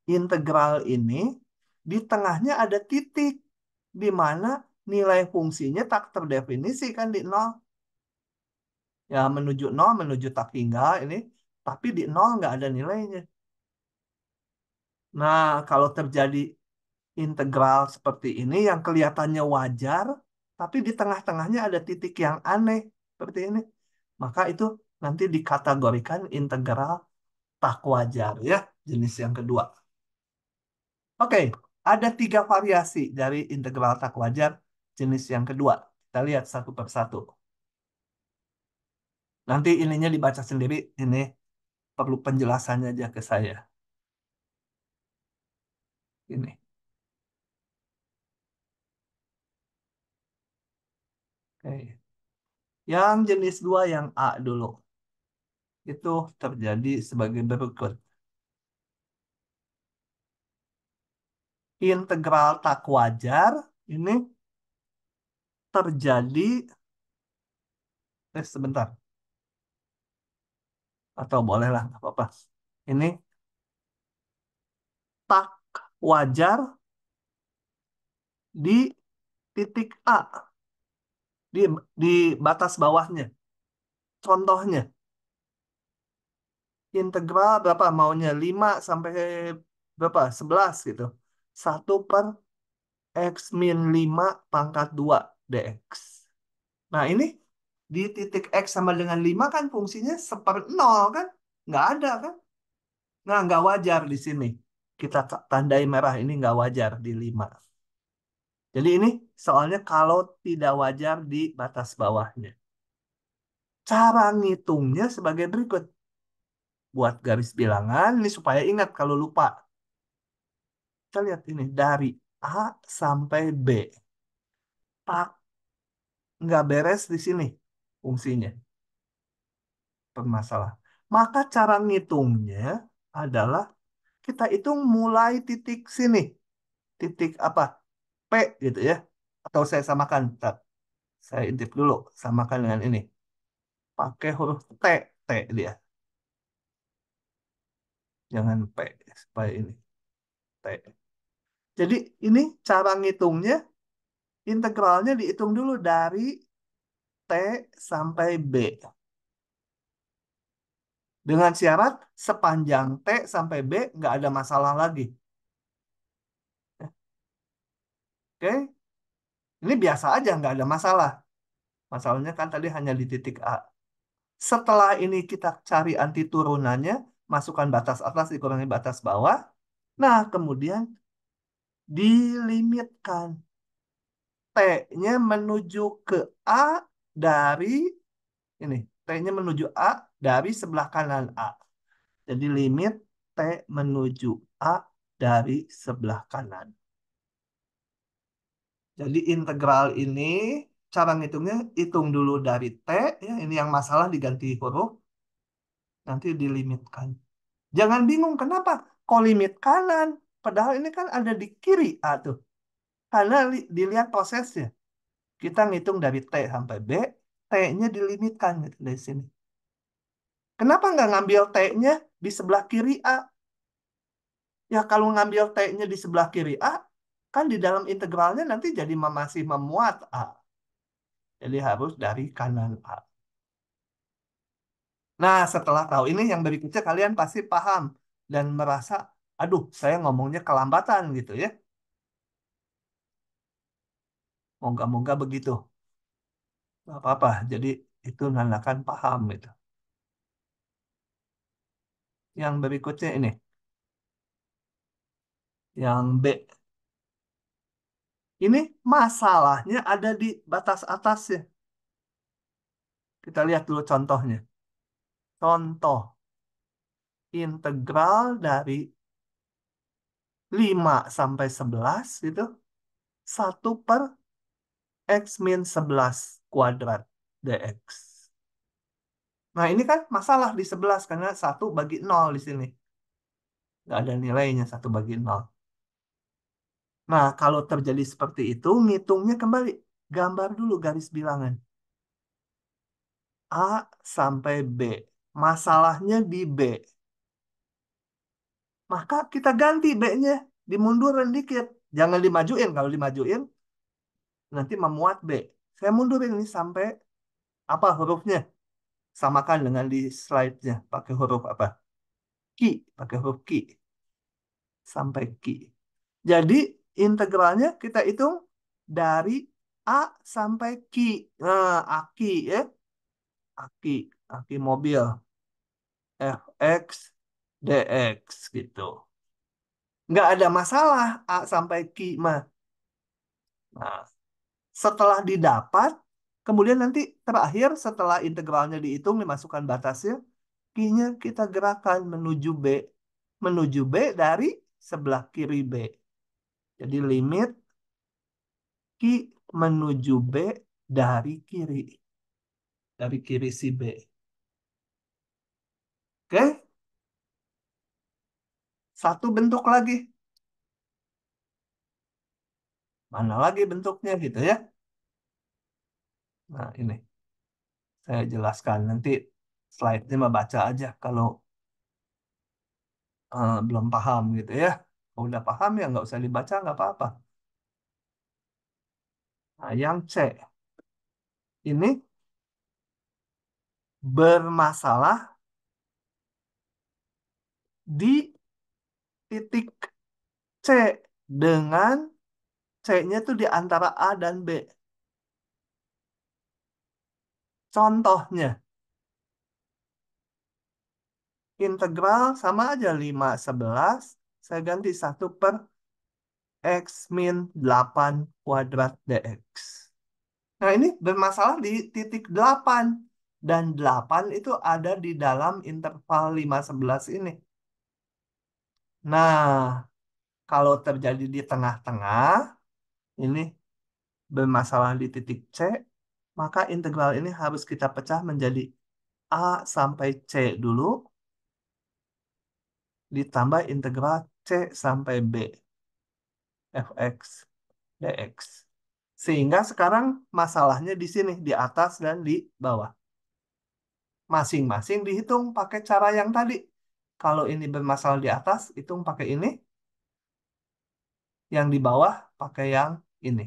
integral ini di tengahnya ada titik, di mana nilai fungsinya tak terdefinisi kan di 0. Ya, menuju 0, menuju tak hingga ini, tapi di 0 nggak ada nilainya. Nah, kalau terjadi integral seperti ini yang kelihatannya wajar, tapi di tengah-tengahnya ada titik yang aneh seperti ini. Maka itu nanti dikategorikan integral tak wajar ya, jenis yang kedua. Oke, ada 3 variasi dari integral tak wajar jenis yang kedua. Kita lihat satu persatu. Nanti ininya dibaca sendiri, ini perlu penjelasannya aja ke saya. Ini. Oke. Yang jenis 2 yang A dulu. Itu terjadi sebagai berikut. Integral tak wajar ini terjadi, sebentar, atau bolehlah nggak apa-apa. Ini tak wajar di titik A, di batas bawahnya. contohnya. Integral berapa maunya? 5 sampai berapa? 11 gitu. 1/(x-5) pangkat 2 dx. Nah, ini di titik X sama dengan 5 kan fungsinya 1/0 kan? Nggak ada kan? Nah, nggak wajar di sini. Kita tandai merah ini nggak wajar di 5. Jadi ini soalnya kalau tidak wajar di batas bawahnya. Cara ngitungnya sebagai berikut. Buat garis bilangan, ini supaya ingat kalau lupa. Kita lihat ini, dari A sampai B. Tak, nggak beres di sini fungsinya. Bermasalah. Maka cara ngitungnya adalah kita hitung mulai titik sini. Titik apa? P gitu ya. Atau saya samakan. Bentar. Saya intip dulu. Samakan dengan ini. Pakai huruf T. T dia. Jangan P. Supaya ini. T. Jadi ini cara ngitungnya. Integralnya dihitung dulu dari T sampai B. Dengan syarat sepanjang T sampai B nggak ada masalah lagi. Oke, ini biasa aja nggak ada masalah. Masalahnya kan tadi hanya di titik A. Setelah ini kita cari anti turunannya, masukkan batas atas dikurangi batas bawah. Nah, kemudian dilimitkan. T-nya menuju ke A dari ini. T-nya menuju A dari sebelah kanan A. Jadi limit T menuju A dari sebelah kanan. Jadi integral ini cara ngitungnya hitung dulu dari T, ya ini yang masalah diganti huruf, nanti dilimitkan. Jangan bingung kenapa kok limit kanan, padahal ini kan ada di kiri A tuh. Karena dilihat prosesnya. Kita ngitung dari T sampai B, T-nya dilimitkan gitu dari sini. Kenapa nggak ngambil T-nya di sebelah kiri A? Ya kalau ngambil T-nya di sebelah kiri A, kan di dalam integralnya nanti jadi masih memuat A. Jadi harus dari kanan A. Nah, setelah tahu ini yang berikutnya kalian pasti paham dan merasa, aduh, saya ngomongnya kelambatan gitu ya. Moga-moga begitu. Gak apa-apa. Jadi itu nandakan paham gitu. Yang berikutnya ini, yang B. Ini masalahnya ada di batas atasnya. Kita lihat dulu contohnya. Contoh integral dari 5 sampai 11 itu 1/(x-11) dx. Nah, ini kan masalah di 11 karena 1/0 di sini. Nggak ada nilainya 1/0. Nah, kalau terjadi seperti itu, ngitungnya kembali. Gambar dulu garis bilangan. A sampai B. Masalahnya di B. Maka kita ganti B-nya. Dimundurin dikit. Jangan dimajuin. Kalau dimajuin, nanti memuat B. Saya mundurin ini sampai apa hurufnya? Samakan dengan di slide-nya. Pakai huruf apa? Ki. Pakai huruf Ki. Sampai Ki. Jadi integralnya kita hitung dari A sampai Ki. Nah, Aki ya. Aki. Aki mobil. Fx dx gitu. Nggak ada masalah A sampai Ki mah. Nah, setelah didapat, kemudian nanti terakhir setelah integralnya dihitung, dimasukkan batasnya, Ki-nya kita gerakan menuju B. Menuju B dari sebelah kiri B. Jadi limit Ki menuju B dari kiri. Dari kiri si B. Oke? Satu bentuk lagi. Mana lagi bentuknya gitu ya. Nah, ini. Saya jelaskan. Nanti slide-nya mah baca aja kalau belum paham gitu ya. Kalau udah paham ya nggak usah dibaca, nggak apa-apa. Nah, yang C. Ini bermasalah di titik C dengan C-nya tuh di antara A dan B. Contohnya, integral sama aja 5/11. Saya ganti 1/x min 8 kuadrat dx. Nah, ini bermasalah di titik 8. Dan 8 itu ada di dalam interval 5/11 ini. Nah, kalau terjadi di tengah-tengah, ini bermasalah di titik C, maka integral ini harus kita pecah menjadi A sampai C dulu, ditambah integral C sampai B, fx dx. Sehingga sekarang masalahnya di sini, di atas dan di bawah. Masing-masing dihitung pakai cara yang tadi. Kalau ini bermasalah di atas, hitung pakai ini. Yang di bawah pakai yang ini.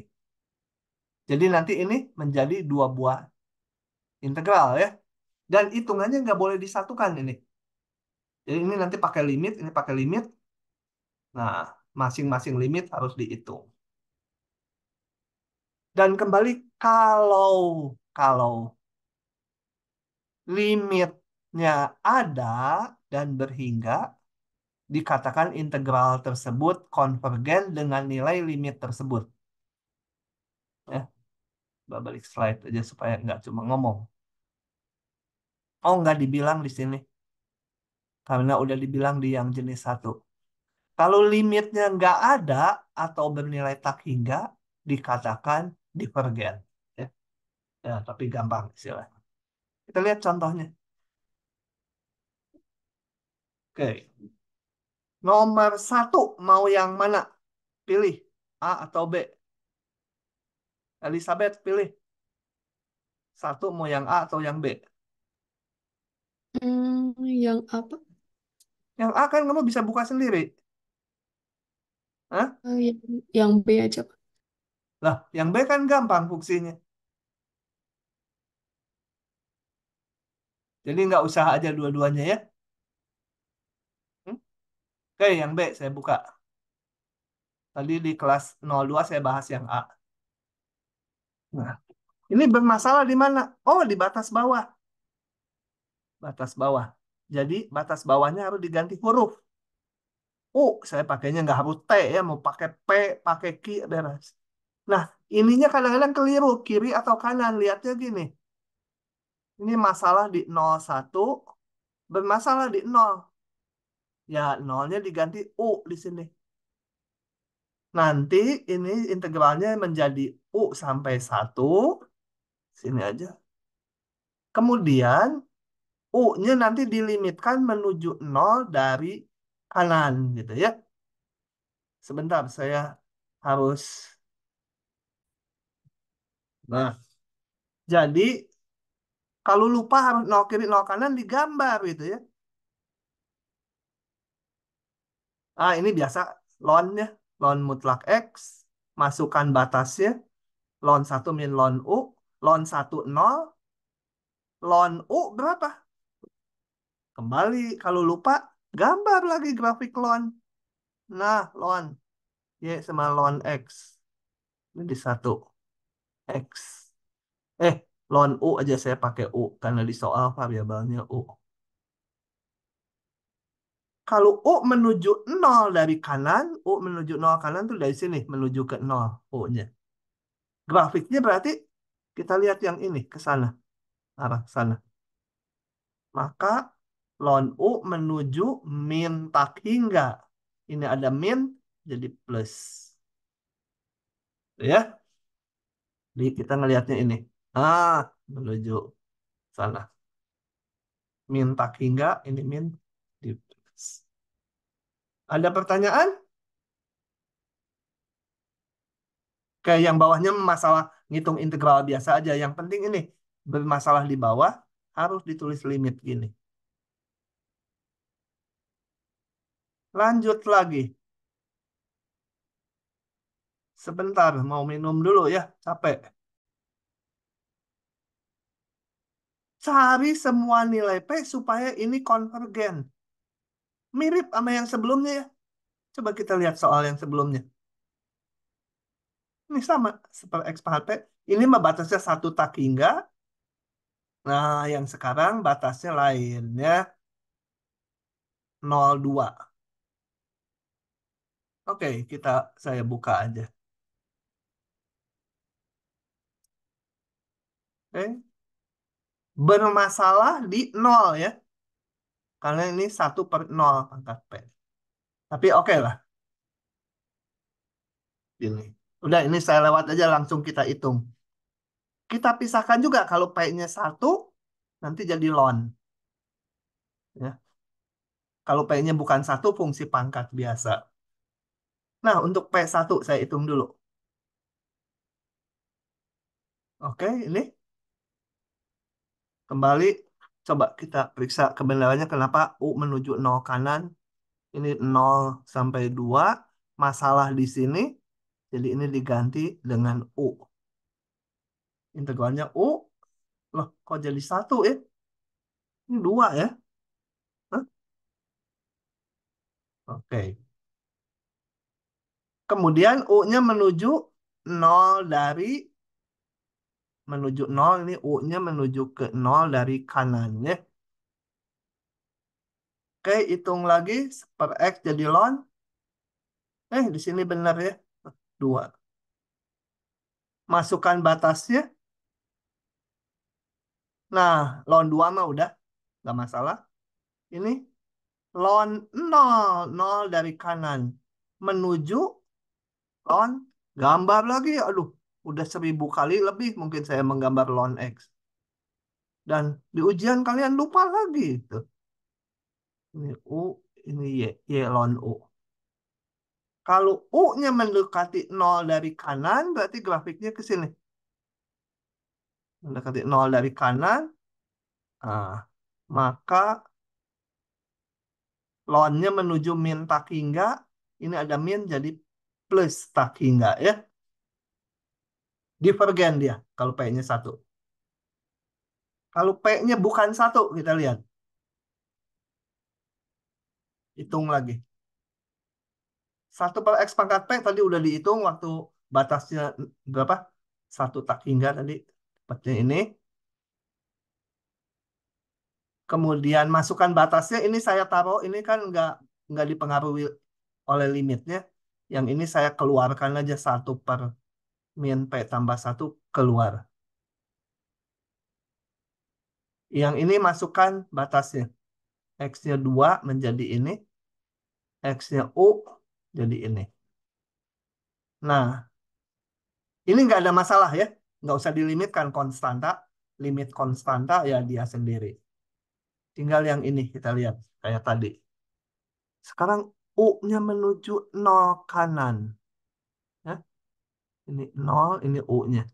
Jadi nanti ini menjadi dua buah integral ya. Dan hitungannya nggak boleh disatukan ini. Jadi ini nanti pakai limit, ini pakai limit. Nah, masing-masing limit harus dihitung. Dan kembali kalau limitnya ada dan berhingga, dikatakan integral tersebut konvergen dengan nilai limit tersebut. Ya, balik slide aja supaya nggak cuma ngomong. Oh, nggak dibilang di sini. Karena udah dibilang di yang jenis satu. Kalau limitnya nggak ada atau bernilai tak hingga, dikatakan divergen. Ya, ya tapi gampang istilahnya. Kita lihat contohnya. Oke, nomor satu mau yang mana? Pilih A atau B. Elizabeth pilih. Satu mau yang A atau yang B. Yang apa? Yang A kan kamu bisa buka sendiri. Hah? Yang B aja, Pak. Lah, yang B kan gampang fungsinya. Jadi nggak usah aja dua-duanya ya. Hmm? Oke, yang B saya buka. Tadi di kelas 02 saya bahas yang A. Nah, ini bermasalah di mana? Oh, di batas bawah. Batas bawah. Jadi batas bawahnya harus diganti huruf. Saya pakainya nggak harus T ya. Mau pakai P, pakai Q, beres. Nah, ininya kadang-kadang keliru. Kiri atau kanan. Lihatnya gini. Ini masalah di 01. Bermasalah di 0. Ya, nolnya diganti U di sini. Nanti ini integralnya menjadi U sampai 1. Sini aja. Kemudian U-nya nanti dilimitkan menuju 0 dari kanan gitu ya. Sebentar, saya harus. Nah, jadi kalau lupa harus 0 kiri 0 kanan digambar gitu ya. Ini biasa ln-nya, ln mutlak X, masukkan batasnya, ln 1 min ln U, ln 1 0, ln U berapa? Kembali, kalau lupa, gambar lagi grafik ln. Nah, ln Y sama ln X. Ini di 1. X. Ln U aja saya pakai U. Karena di soal variabelnya U. Kalau U menuju 0 dari kanan, U menuju 0 kanan tuh dari sini. Menuju ke 0 U-nya. Grafiknya berarti kita lihat yang ini, ke sana. Arah sana. Maka ln U menuju min tak hingga. Ini ada min, jadi plus. Ya, jadi kita ngelihatnya ini. Menuju sana. Min tak hingga, ini min di plus. Ada pertanyaan? Kayak yang bawahnya masalah ngitung integral biasa aja. Yang penting ini, bermasalah di bawah, harus ditulis limit gini. Lanjut lagi. Sebentar, mau minum dulu ya, capek. cari semua nilai P supaya ini konvergen. Mirip sama yang sebelumnya ya. Coba kita lihat soal yang sebelumnya. Ini sama, seper X pangkat P. Ini mah batasnya 1 tak hingga. Nah, yang sekarang batasnya lain ya. 0,2. Oke, saya buka aja. Oke. Bermasalah di 0 ya. Karena ini 1/0 pangkat P. Tapi oke lah. Ini. Udah, ini saya lewat aja langsung kita hitung. Kita pisahkan juga kalau P-nya 1, nanti jadi ln. Ya. Kalau P-nya bukan 1, fungsi pangkat biasa. Nah, untuk P1 saya hitung dulu. Oke, ini kembali. Coba kita periksa kebenarannya kenapa U menuju 0 kanan. Ini 0 sampai 2. Masalah di sini. Jadi ini diganti dengan U. Integralnya U. Loh, kok jadi 1 ya? Ini 2 ya? Hah? Oke. Kemudian U-nya menuju 0, ini U-nya menuju ke 0 dari kanannya. Oke, hitung lagi per X jadi ln. Di sini benar ya. 2. Masukkan batasnya. Nah, ln 2 mah udah. Nggak masalah. Ini ln 0. 0 dari kanan. Menuju ln. Gambar lagi. Aduh, udah 1000 kali lebih mungkin saya menggambar ln X. Dan di ujian kalian lupa lagi. Tuh. Ini U, ini Y. Y ln U. Kalau U-nya mendekati 0 dari kanan, berarti grafiknya ke sini. Mendekati 0 dari kanan, nah, maka ln-nya menuju min tak hingga. Ini ada min jadi plus tak hingga ya. Divergen dia kalau P-nya 1. Kalau P-nya bukan 1, kita lihat. Hitung lagi. 1/X pangkat P tadi udah dihitung waktu batasnya berapa? 1 tak hingga tadi. Seperti ini. Kemudian masukkan batasnya. Ini saya taruh. Ini kan nggak dipengaruhi oleh limitnya. Yang ini saya keluarkan aja 1 per min P tambah 1 keluar. Yang ini masukkan batasnya. X-nya 2 menjadi ini. X-nya U jadi ini. Nah, ini nggak ada masalah ya. Nggak usah dilimitkan konstanta. Limit konstanta ya dia sendiri. Tinggal yang ini kita lihat. Kayak tadi. Sekarang U-nya menuju 0 kanan. Ya. Ini 0, ini U-nya.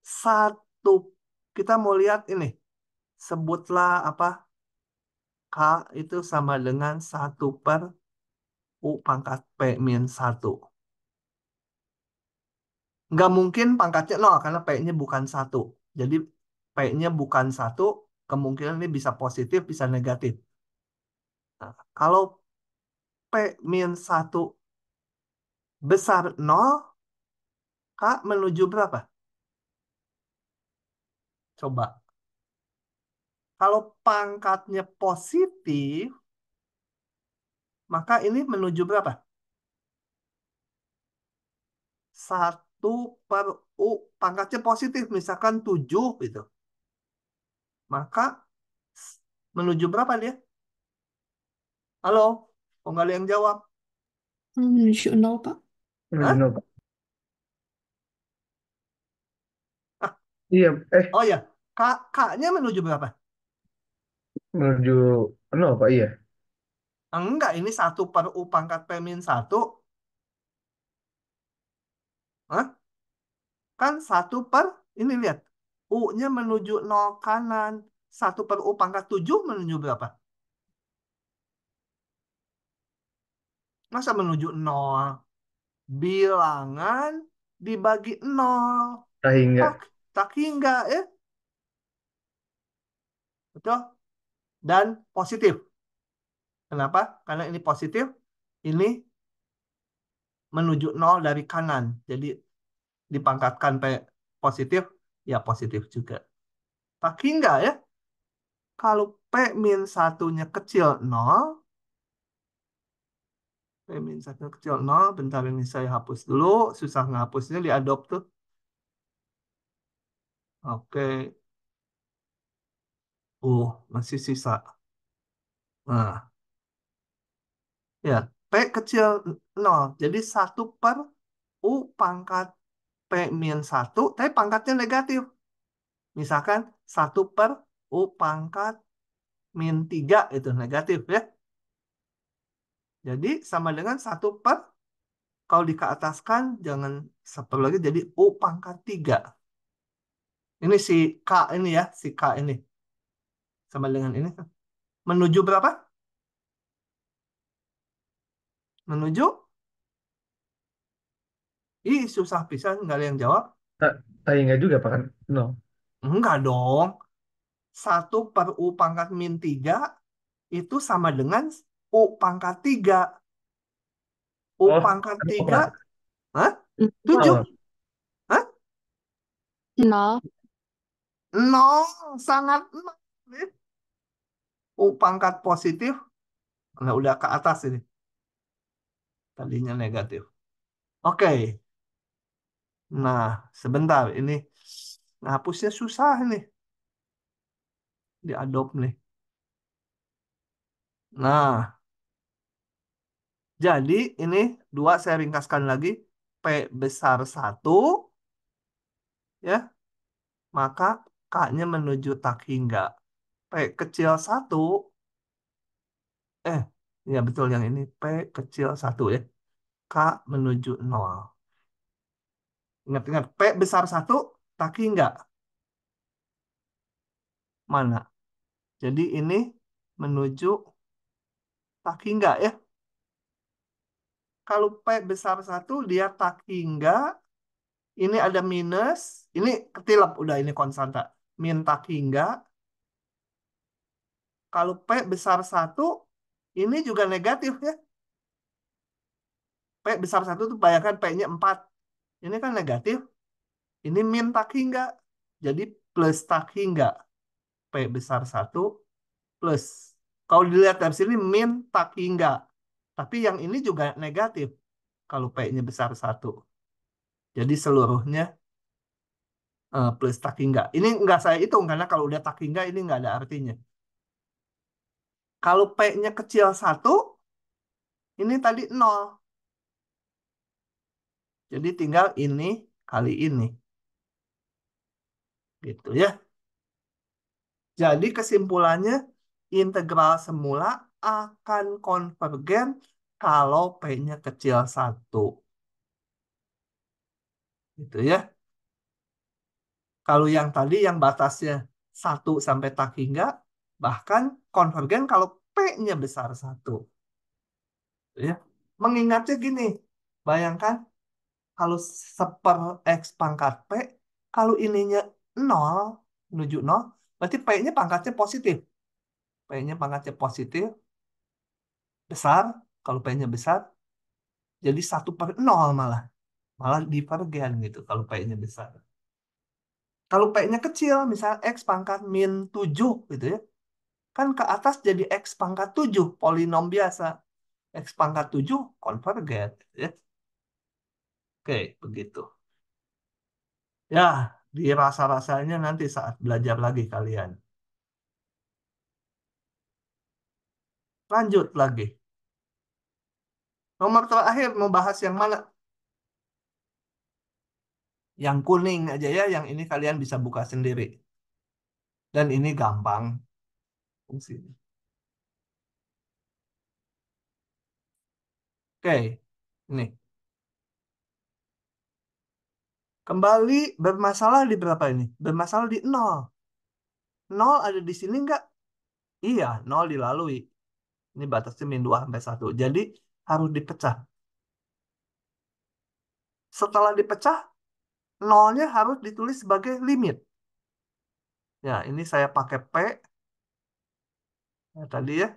1. Kita mau lihat ini. Sebutlah apa? K itu sama dengan 1 per U pangkat P min 1. Nggak mungkin pangkatnya 0 karena P-nya bukan 1. Jadi P-nya bukan 1, kemungkinan ini bisa positif, bisa negatif. Nah, kalau P min 1 besar 0, K menuju berapa? Coba. Kalau pangkatnya positif, maka ini menuju berapa? 1 per U pangkatnya positif, misalkan 7 gitu. Maka menuju berapa dia? Halo? Kok nggak ada yang jawab? Menuju 0, Pak. Menuju Hah? 0, Pak. Ah, Iya, oh ya, K-nya menuju berapa? menuju 0, Pak. Iya. Enggak, ini 1 per U pangkat P min 1. Hah? Kan 1 per, ini lihat. U-nya menuju 0 kanan. 1 per U pangkat 7 menuju berapa? Masa menuju 0? Bilangan dibagi 0. Sehingga Pak, taki enggak ya, betul? Dan positif. Kenapa? Karena ini positif, ini menuju nol dari kanan. Jadi dipangkatkan P positif, ya positif juga. Taki enggak ya? Kalau P min satunya kecil nol, P min satunya kecil nol, bentar ini saya hapus dulu, susah ngapusnya di Adobe tuh. Oke, masih sisa. Nah, ya, P kecil nol, jadi 1/U pangkat P min 1, tapi pangkatnya negatif. Misalkan 1/U pangkat min 3 itu negatif ya. Jadi sama dengan 1/, kalau dikeataskan jangan 1 lagi, jadi U pangkat 3. Ini si K ini ya, si K ini. Sama dengan ini. Menuju berapa? Menuju? Susah pisan, nggak ada yang jawab. Tapi enggak juga, Pak, kan? No. Enggak dong. 1/U pangkat min 3 itu sama dengan U pangkat 3. U Oh, pangkat nol, 3, Pak. hah? 7. Nol. Hah? Nol. Nol, sangat nol. U pangkat positif, nah udah ke atas ini. Tadinya negatif. Oke, nah sebentar ini ngapusnya susah nih di Adobe nih. Nah, jadi ini dua saya ringkaskan lagi. P besar 1, ya, maka K-nya menuju tak hingga. P kecil 1, eh, ya betul yang ini. P kecil 1 ya. K menuju nol. Ingat-ingat, P besar 1, tak hingga. Mana? Jadi ini menuju tak hingga ya. Kalau P besar 1, dia tak hingga. Ini ada minus. Ini ketilap udah, ini konstanta. Min tak hingga. Kalau P besar 1, ini juga negatif ya. P besar 1 tuh bayangkan P-nya 4. Ini kan negatif. Ini min tak hingga. Jadi plus tak hingga. P besar 1 plus. Kalau dilihat dari sini min tak hingga. Tapi yang ini juga negatif. Kalau P-nya besar 1. Jadi seluruhnya plus tak hingga. Ini nggak saya hitung karena kalau udah tak hingga ini nggak ada artinya. Kalau P-nya kecil 1, ini tadi 0. Jadi tinggal ini kali ini. Gitu ya. Jadi kesimpulannya, integral semula akan konvergen kalau P-nya kecil 1. Gitu ya. Kalau yang tadi yang batasnya 1 sampai tak hingga, bahkan konvergen kalau P-nya besar 1. Ya. Mengingatnya gini, bayangkan kalau 1/X pangkat P, kalau ininya 0, menuju 0, berarti P-nya pangkatnya positif. P-nya pangkatnya positif, besar, kalau P-nya besar, jadi 1/0 malah. Malah divergen gitu kalau P-nya besar. Kalau P-nya kecil, misalnya X pangkat min 7 gitu ya, kan ke atas jadi X pangkat 7, polinom biasa. X pangkat 7 konvergen. Gitu ya. Oke, begitu. Ya, dirasa-rasanya nanti saat belajar lagi kalian. Lanjut lagi. Nomor terakhir mau bahas yang mana? Yang kuning aja ya, yang ini kalian bisa buka sendiri. Dan ini gampang fungsinya. Oke, ini. Kembali bermasalah di berapa ini? Bermasalah di 0. 0 ada di sini enggak? Iya, 0 dilalui. Ini batasnya min 2 sampai 1. Jadi harus dipecah. Setelah dipecah, nolnya harus ditulis sebagai limit. Ya, ini saya pakai P. Nah, tadi ya,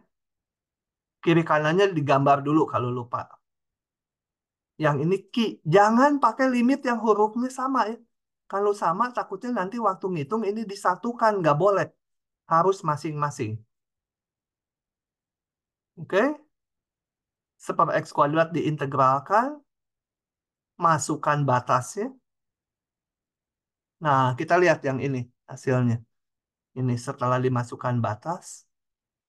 kiri kanannya digambar dulu kalau lupa. Yang ini Ki. Jangan pakai limit yang hurufnya sama ya. Kalau sama, takutnya nanti waktu ngitung ini disatukan. Nggak boleh. Harus masing-masing. Oke? Seper X kuadrat diintegralkan. Masukkan batasnya. Nah, kita lihat yang ini hasilnya. Ini setelah dimasukkan batas.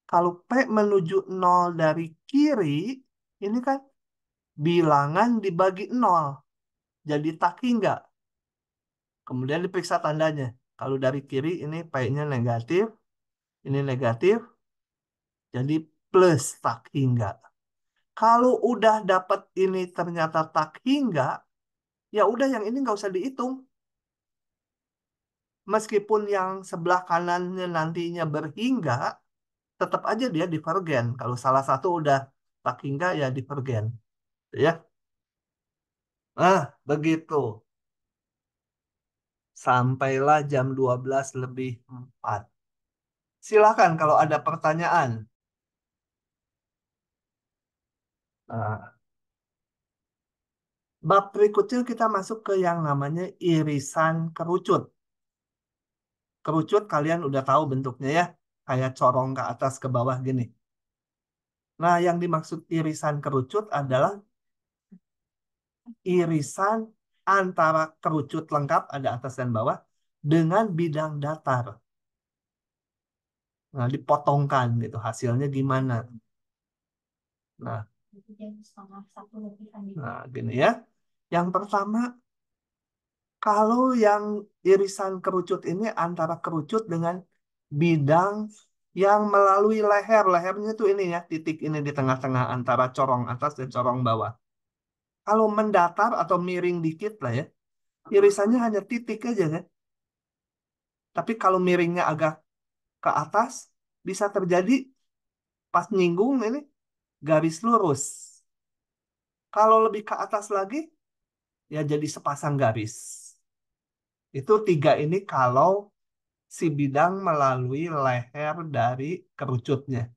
Kalau P menuju 0 dari kiri, ini kan bilangan dibagi 0. Jadi taki nggak? Kemudian diperiksa tandanya. Kalau dari kiri ini P-nya negatif, ini negatif, jadi plus tak hingga. Kalau udah dapat ini ternyata tak hingga, ya udah yang ini nggak usah dihitung. Meskipun yang sebelah kanannya nantinya berhingga, tetap aja dia divergen. Kalau salah satu udah tak hingga ya divergen. Ya, begitu. Sampailah jam 12:04. Silakan kalau ada pertanyaan. Nah, bab berikutnya kita masuk ke yang namanya irisan kerucut. Kerucut kalian udah tahu bentuknya ya. Kayak corong ke atas ke bawah gini. Nah, yang dimaksud irisan kerucut adalah irisan antara kerucut lengkap, ada atas dan bawah, dengan bidang datar. Nah, dipotongkan gitu. Hasilnya gimana? Nah, gini ya. Yang pertama, kalau yang irisan kerucut ini antara kerucut dengan bidang yang melalui leher. Lehernya itu ini ya, titik ini di tengah-tengah antara corong atas dan corong bawah. Kalau mendatar atau miring dikit lah ya, irisannya hanya titik aja kan. Tapi kalau miringnya agak ke atas, bisa terjadi pas nyinggung ini garis lurus. Kalau lebih ke atas lagi, ya jadi sepasang garis. Itu tiga ini kalau si bidang melalui leher dari kerucutnya.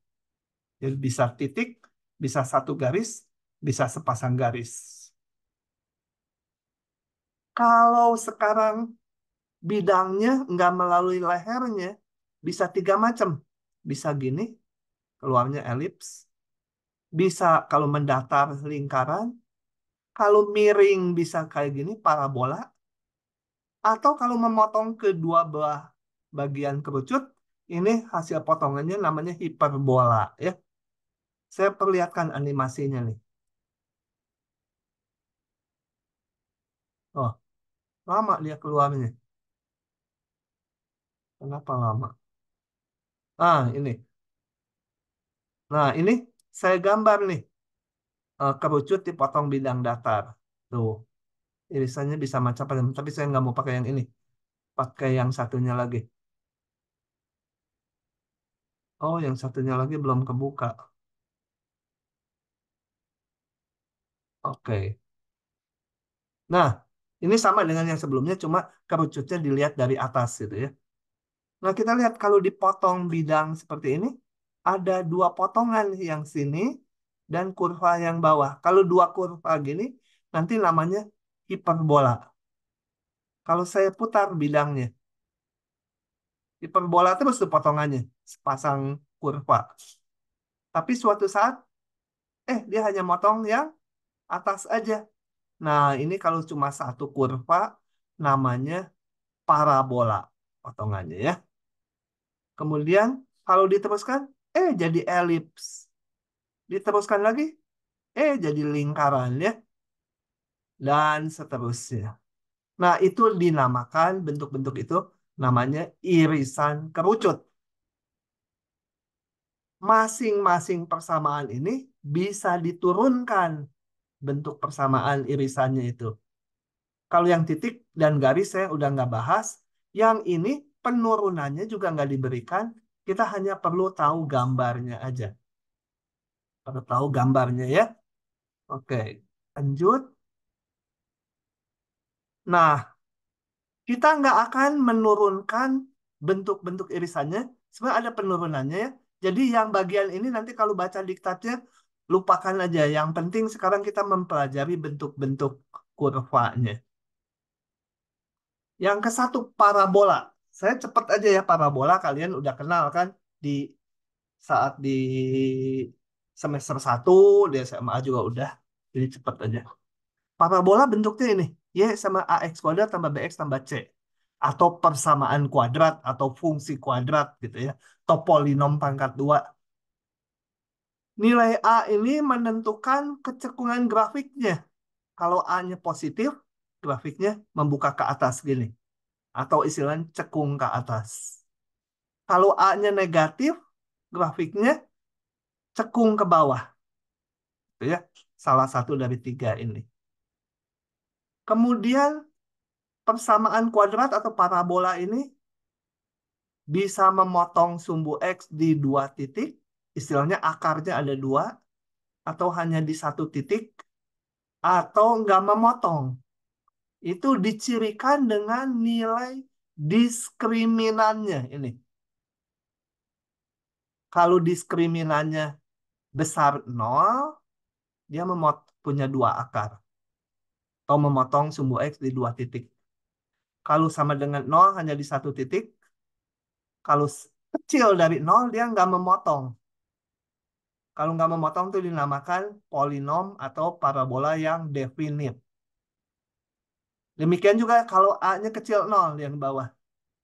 Jadi bisa titik, bisa satu garis, bisa sepasang garis. Kalau sekarang bidangnya nggak melalui lehernya, bisa tiga macam. Bisa gini, keluarnya elips. Bisa kalau mendatar lingkaran. Kalau miring bisa kayak gini, parabola. Atau kalau memotong kedua belah bagian kerucut, ini hasil potongannya namanya hiperbola. Ya, saya perlihatkan animasinya nih. Oh, lama dia keluarnya. Kenapa lama? Ini. Nah, ini saya gambar nih. Kerucut dipotong bidang datar. Tuh, irisannya bisa macam-macam. Tapi saya nggak mau pakai yang ini. Pakai yang satunya lagi. Oh, yang satunya lagi belum kebuka. Oke. Nah, ini sama dengan yang sebelumnya, cuma kerucutnya dilihat dari atas gitu ya. Nah, kita lihat kalau dipotong bidang seperti ini, ada dua potongan yang sini dan kurva yang bawah. Kalau dua kurva gini, nanti namanya hiperbola. Kalau saya putar bidangnya, hiperbola terus tuh potongannya, sepasang kurva. Tapi suatu saat, dia hanya motong yang atas aja. Nah, ini kalau cuma satu kurva, namanya parabola potongannya ya. Kemudian kalau diteruskan, jadi elips. Diteruskan lagi, jadi lingkaran ya. Dan seterusnya. Nah, itu dinamakan bentuk-bentuk itu namanya irisan kerucut. Masing-masing persamaan ini bisa diturunkan bentuk persamaan irisannya itu. Kalau yang titik dan garis saya udah nggak bahas. Yang ini penurunannya juga nggak diberikan. Kita hanya perlu tahu gambarnya aja. Perlu tahu gambarnya ya. Oke, lanjut. Nah, Kita nggak akan menurunkan bentuk-bentuk irisannya. Sebenarnya ada penurunannya ya. Jadi yang bagian ini nanti kalau baca diktatnya, lupakan aja. Yang penting sekarang kita mempelajari bentuk-bentuk kurvanya. Yang ke satu, parabola. Saya cepat aja ya, parabola kalian udah kenal kan di saat di semester satu di SMA juga udah. Jadi cepat aja. Parabola bentuknya ini, Y sama AX kuadrat tambah BX tambah C. Atau persamaan kuadrat, atau fungsi kuadrat gitu ya. Atau polinom pangkat 2. Nilai A ini menentukan kecekungan grafiknya. Kalau A-nya positif, grafiknya membuka ke atas gini. Atau istilahnya cekung ke atas. Kalau A-nya negatif, grafiknya cekung ke bawah. Gitu ya. Salah satu dari tiga ini. Kemudian persamaan kuadrat atau parabola ini bisa memotong sumbu X di dua titik, istilahnya akarnya ada dua, atau hanya di satu titik, atau nggak memotong. Itu dicirikan dengan nilai diskriminannya ini. Kalau diskriminannya besar nol, dia punya dua akar, atau memotong sumbu X di dua titik. Kalau sama dengan nol hanya di satu titik, kalau kecil dari nol, dia nggak memotong. Kalau nggak memotong itu dinamakan polinom atau parabola yang definit. Demikian juga kalau A-nya kecil 0 yang bawah.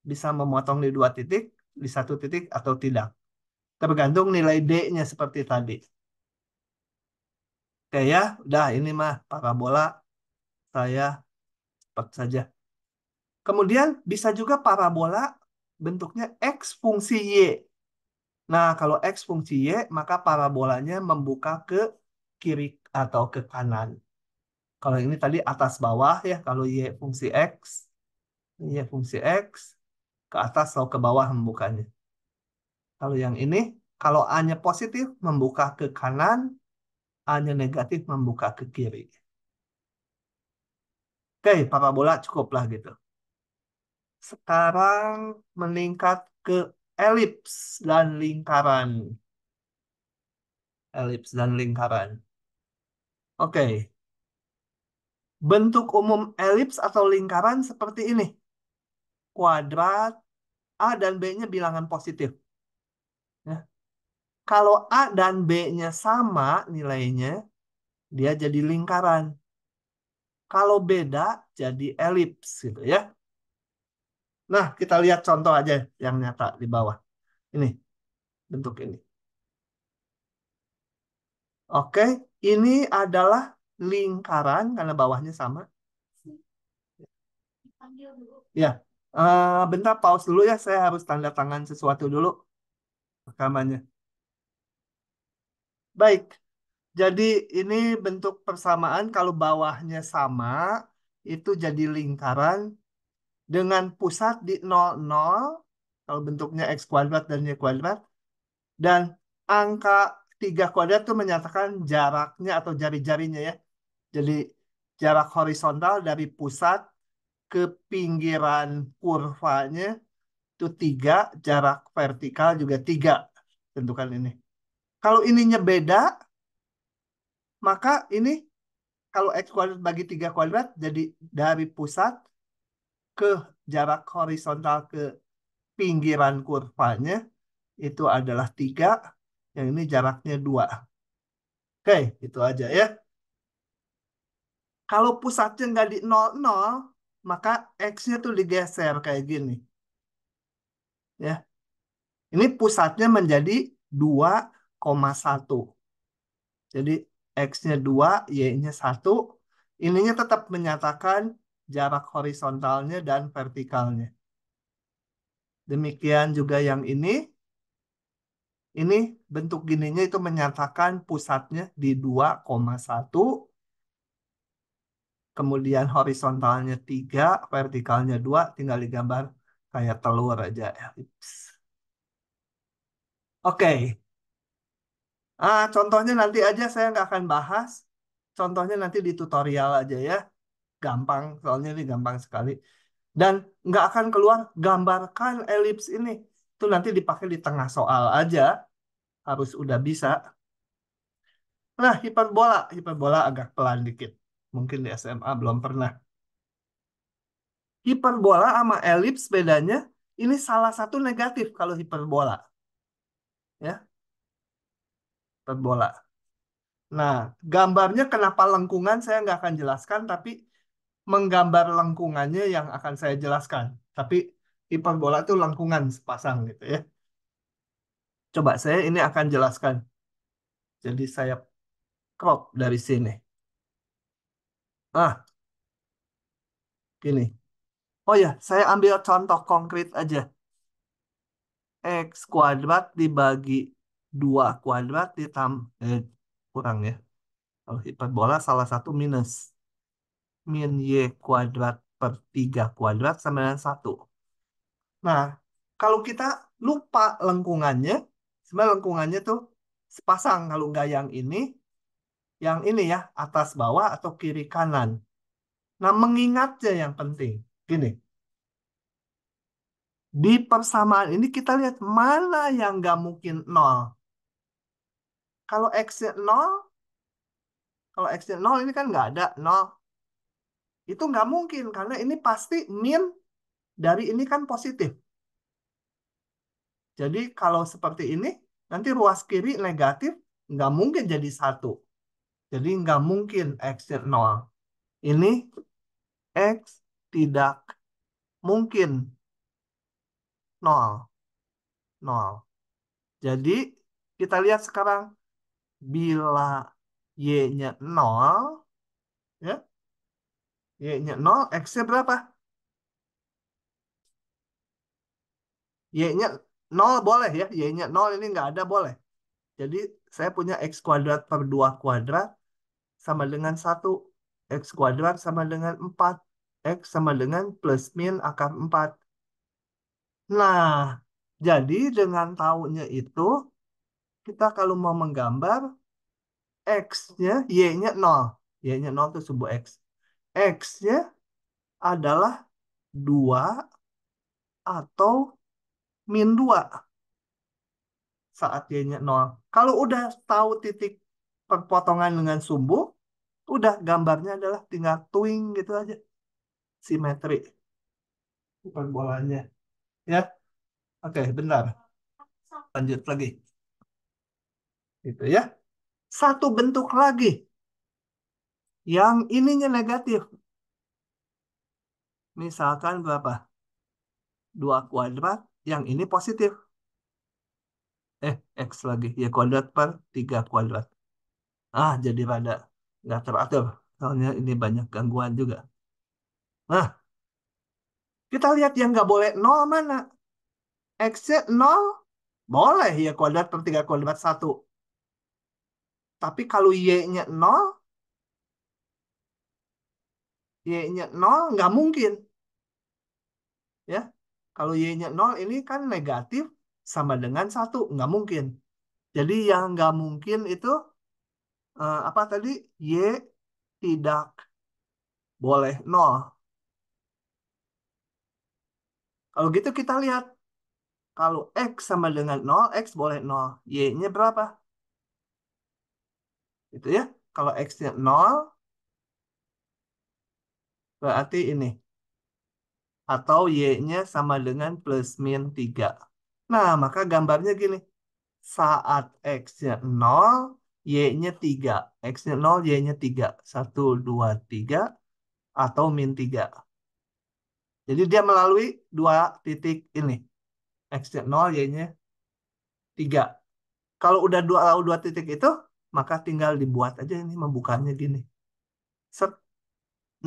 Bisa memotong di dua titik, di satu titik, atau tidak. Tergantung nilai D-nya seperti tadi. Oke ya, udah ini mah parabola saya cepat saja. Kemudian bisa juga parabola bentuknya X fungsi Y. Nah, kalau X fungsi Y, maka parabolanya membuka ke kiri atau ke kanan. Kalau ini tadi atas bawah ya, kalau Y fungsi X, Y fungsi X, ke atas atau ke bawah membukanya. Kalau yang ini, kalau A-nya positif, membuka ke kanan, A-nya negatif, membuka ke kiri. Oke, parabola cukuplah gitu. Sekarang meningkat ke elips dan lingkaran. Elips dan lingkaran. Oke, bentuk umum elips atau lingkaran seperti ini. Kuadrat, A dan B-nya bilangan positif. Ya. Kalau A dan B-nya sama nilainya, dia jadi lingkaran. Kalau beda, jadi elips gitu ya. Nah, kita lihat contoh aja yang nyata di bawah. Ini, bentuk ini. Oke, ini adalah lingkaran karena bawahnya sama. Ya, bentar pause dulu ya. Saya harus tanda tangan sesuatu dulu rekamannya. Baik, jadi ini bentuk persamaan kalau bawahnya sama, itu jadi lingkaran dengan pusat di 00, kalau bentuknya X kuadrat dan Y kuadrat, dan angka 3 kuadrat itu menyatakan jaraknya atau jari-jarinya ya. Jadi jarak horizontal dari pusat ke pinggiran kurvanya itu 3, jarak vertikal juga 3. Tentukan ini. Kalau ininya beda, maka ini kalau X kuadrat bagi 3 kuadrat, jadi dari pusat ke jarak horizontal ke pinggiran kurvanya, itu adalah 3, yang ini jaraknya 2. Oke, itu aja ya. Kalau pusatnya nggak di 00, maka X-nya tuh digeser kayak gini. Ya. Ini pusatnya menjadi 2,1. Jadi X-nya 2, Y-nya 1. Ininya tetap menyatakan jarak horizontalnya dan vertikalnya. Demikian juga yang ini. Ini bentuk gininya itu menyatakan pusatnya di 2,1. Kemudian horizontalnya 3, vertikalnya 2, tinggal digambar kayak telur aja. Oke, contohnya nanti aja saya nggak akan bahas. Contohnya nanti di tutorial aja ya. Gampang, soalnya ini gampang sekali. Dan nggak akan keluar gambarkan elips ini. Itu nanti dipakai di tengah soal aja. Harus udah bisa. Nah, hiperbola. Hiperbola agak pelan dikit. Mungkin di SMA belum pernah. Hiperbola sama elips bedanya, ini salah satu negatif kalau hiperbola. Ya, hiperbola. Nah, gambarnya kenapa lengkungan saya nggak akan jelaskan, tapi menggambar lengkungannya yang akan saya jelaskan. Tapi hiperbola itu lengkungan sepasang gitu ya. Coba saya ini akan jelaskan. Jadi saya crop dari sini. Ah, gini. Oh ya, saya ambil contoh konkret aja. X kuadrat dibagi 2 kuadrat kurang ya. Kalau hiperbola salah satu minus. Min Y kuadrat per 3 kuadrat sama dengan 1. Nah, kalau kita lupa lengkungannya, sebenarnya lengkungannya tuh sepasang. Kalau nggak yang ini ya, atas bawah atau kiri kanan. Nah, mengingatnya yang penting. Gini, di persamaan ini kita lihat mana yang nggak mungkin nol. Kalau X-nya 0, kalau X-nya 0 ini kan nggak ada 0. Itu nggak mungkin, karena ini pasti min dari ini kan positif. Jadi kalau seperti ini, nanti ruas kiri negatif, nggak mungkin jadi 1. Jadi nggak mungkin X-nya 0. Ini X tidak mungkin 0. 0. Jadi kita lihat sekarang, bila Y-nya 0, ya, Y-nya 0, X-nya berapa? Y-nya 0 boleh ya, Y-nya 0 ini nggak ada boleh. Jadi saya punya X kuadrat per 2 kuadrat sama dengan 1. X kuadrat sama dengan 4. X sama dengan plus min akar 4. Nah, jadi dengan tahunya itu, kita kalau mau menggambar, X-nya, Y-nya 0. Y-nya 0 itu sebuah X. X-nya adalah 2 atau min 2 saat Y-nya 0. Kalau udah tahu titik perpotongan dengan sumbu, udah gambarnya adalah tinggal twing gitu aja. Simetri hiperbolanya. Ya, oke, bentar. Lanjut lagi. Gitu ya. Satu bentuk lagi yang ininya negatif. Misalkan berapa? 2 kuadrat, yang ini positif. X lagi. Y kuadrat per 3 kuadrat. Jadi rada nggak teratur. Soalnya ini banyak gangguan juga. Nah, kita lihat yang nggak boleh nol mana? X-nya 0, boleh Y kuadrat per 3 kuadrat 1. Tapi kalau Y-nya 0, Y-nya 0 nggak mungkin. Ya, kalau Y-nya 0 ini kan negatif sama dengan 1. Nggak mungkin. Jadi yang nggak mungkin itu apa tadi? Y tidak boleh 0. Kalau gitu kita lihat. Kalau X sama dengan 0, X boleh 0. Y-nya berapa? Itu ya. Kalau X-nya 0, berarti ini. Atau Y-nya sama dengan plus min 3. Nah, maka gambarnya gini. Saat X-nya 0, Y-nya 3. X-nya 0, Y-nya 3. 1, 2, 3. Atau min 3. Jadi dia melalui dua titik ini. X-nya 0, Y-nya 3. Kalau udah dua titik itu, maka tinggal dibuat aja ini membukanya gini. Set.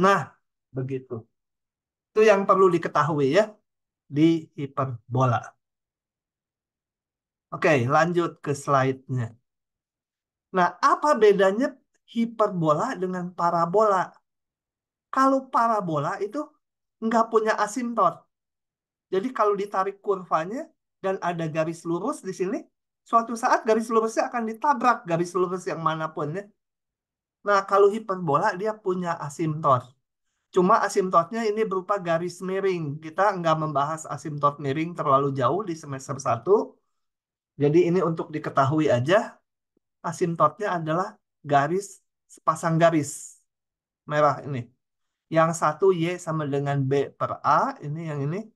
Nah, begitu. Itu yang perlu diketahui ya di hiperbola. Oke, lanjut ke slide-nya. Nah, apa bedanya hiperbola dengan parabola? Kalau parabola itu nggak punya asimtot. Jadi kalau ditarik kurvanya dan ada garis lurus di sini, suatu saat garis lurusnya akan ditabrak garis lurus yang manapun ya. Nah, kalau hiperbola dia punya asimtot. Cuma asimptotnya ini berupa garis miring. Kita nggak membahas asimptot miring terlalu jauh di semester 1. Jadi ini untuk diketahui aja, asimptotnya adalah garis, sepasang garis merah ini. Yang satu Y sama dengan B per A, ini yang ini.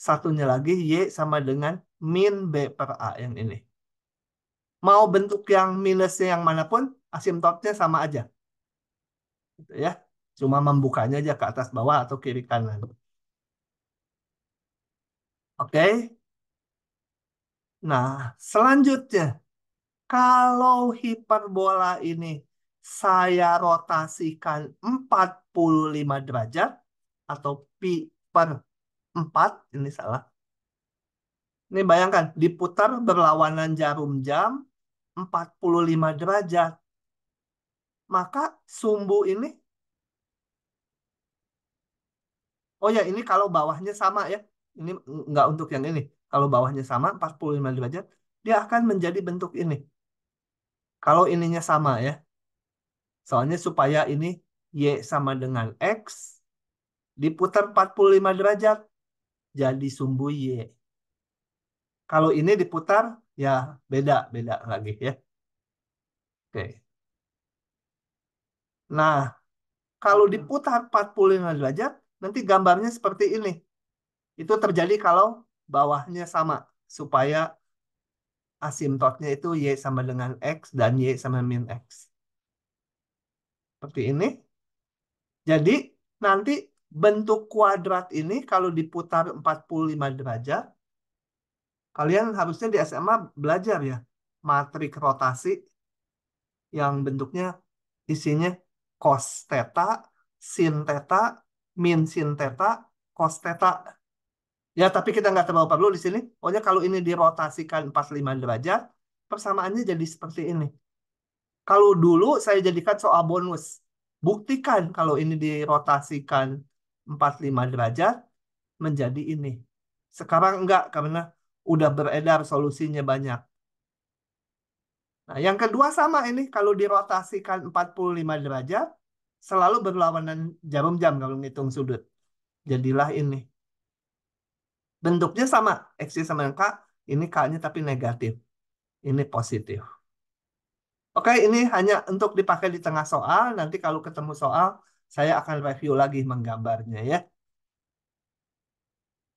Satunya lagi Y sama dengan min B per A yang ini. Mau bentuk yang minusnya yang manapun, asimptotnya sama aja. Gitu ya. Cuma membukanya aja ke atas bawah atau kiri kanan. Oke. Nah, selanjutnya, kalau hiperbola ini saya rotasikan 45 derajat atau pi per 4, ini salah. Ini bayangkan, diputar berlawanan jarum jam 45 derajat. Maka sumbu ini, oh ya ini kalau bawahnya sama ya. Ini nggak untuk yang ini. Kalau bawahnya sama 45 derajat, dia akan menjadi bentuk ini. Kalau ininya sama ya. Soalnya supaya ini Y sama dengan X, diputar 45 derajat, jadi sumbu Y. Kalau ini diputar, ya beda lagi ya. Oke. Nah, kalau diputar 45 derajat, nanti gambarnya seperti ini. Itu terjadi kalau bawahnya sama, supaya asimptotnya itu Y sama dengan X dan Y sama min X. Seperti ini. Jadi, nanti bentuk kuadrat ini kalau diputar 45 derajat, kalian harusnya di SMA belajar ya, matrik rotasi yang bentuknya isinya cos theta, sin theta, min sin theta, cos theta. Ya, tapi kita nggak terlalu perlu di sini. Pokoknya kalau ini dirotasikan 45 derajat, persamaannya jadi seperti ini. Kalau dulu saya jadikan soal bonus. Buktikan kalau ini dirotasikan 45 derajat menjadi ini. Sekarang enggak, karena udah beredar solusinya banyak. Nah, yang kedua sama ini, kalau dirotasikan 45 derajat, selalu berlawanan jarum jam kalau ngitung sudut. Jadilah ini. Bentuknya sama, X sama dengan K, ini K-nya tapi negatif. Ini positif. Oke, ini hanya untuk dipakai di tengah soal. Nanti kalau ketemu soal, saya akan review lagi menggambarnya ya.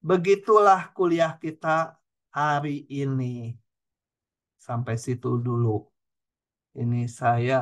Begitulah kuliah kita hari ini. Sampai situ dulu. Ini saya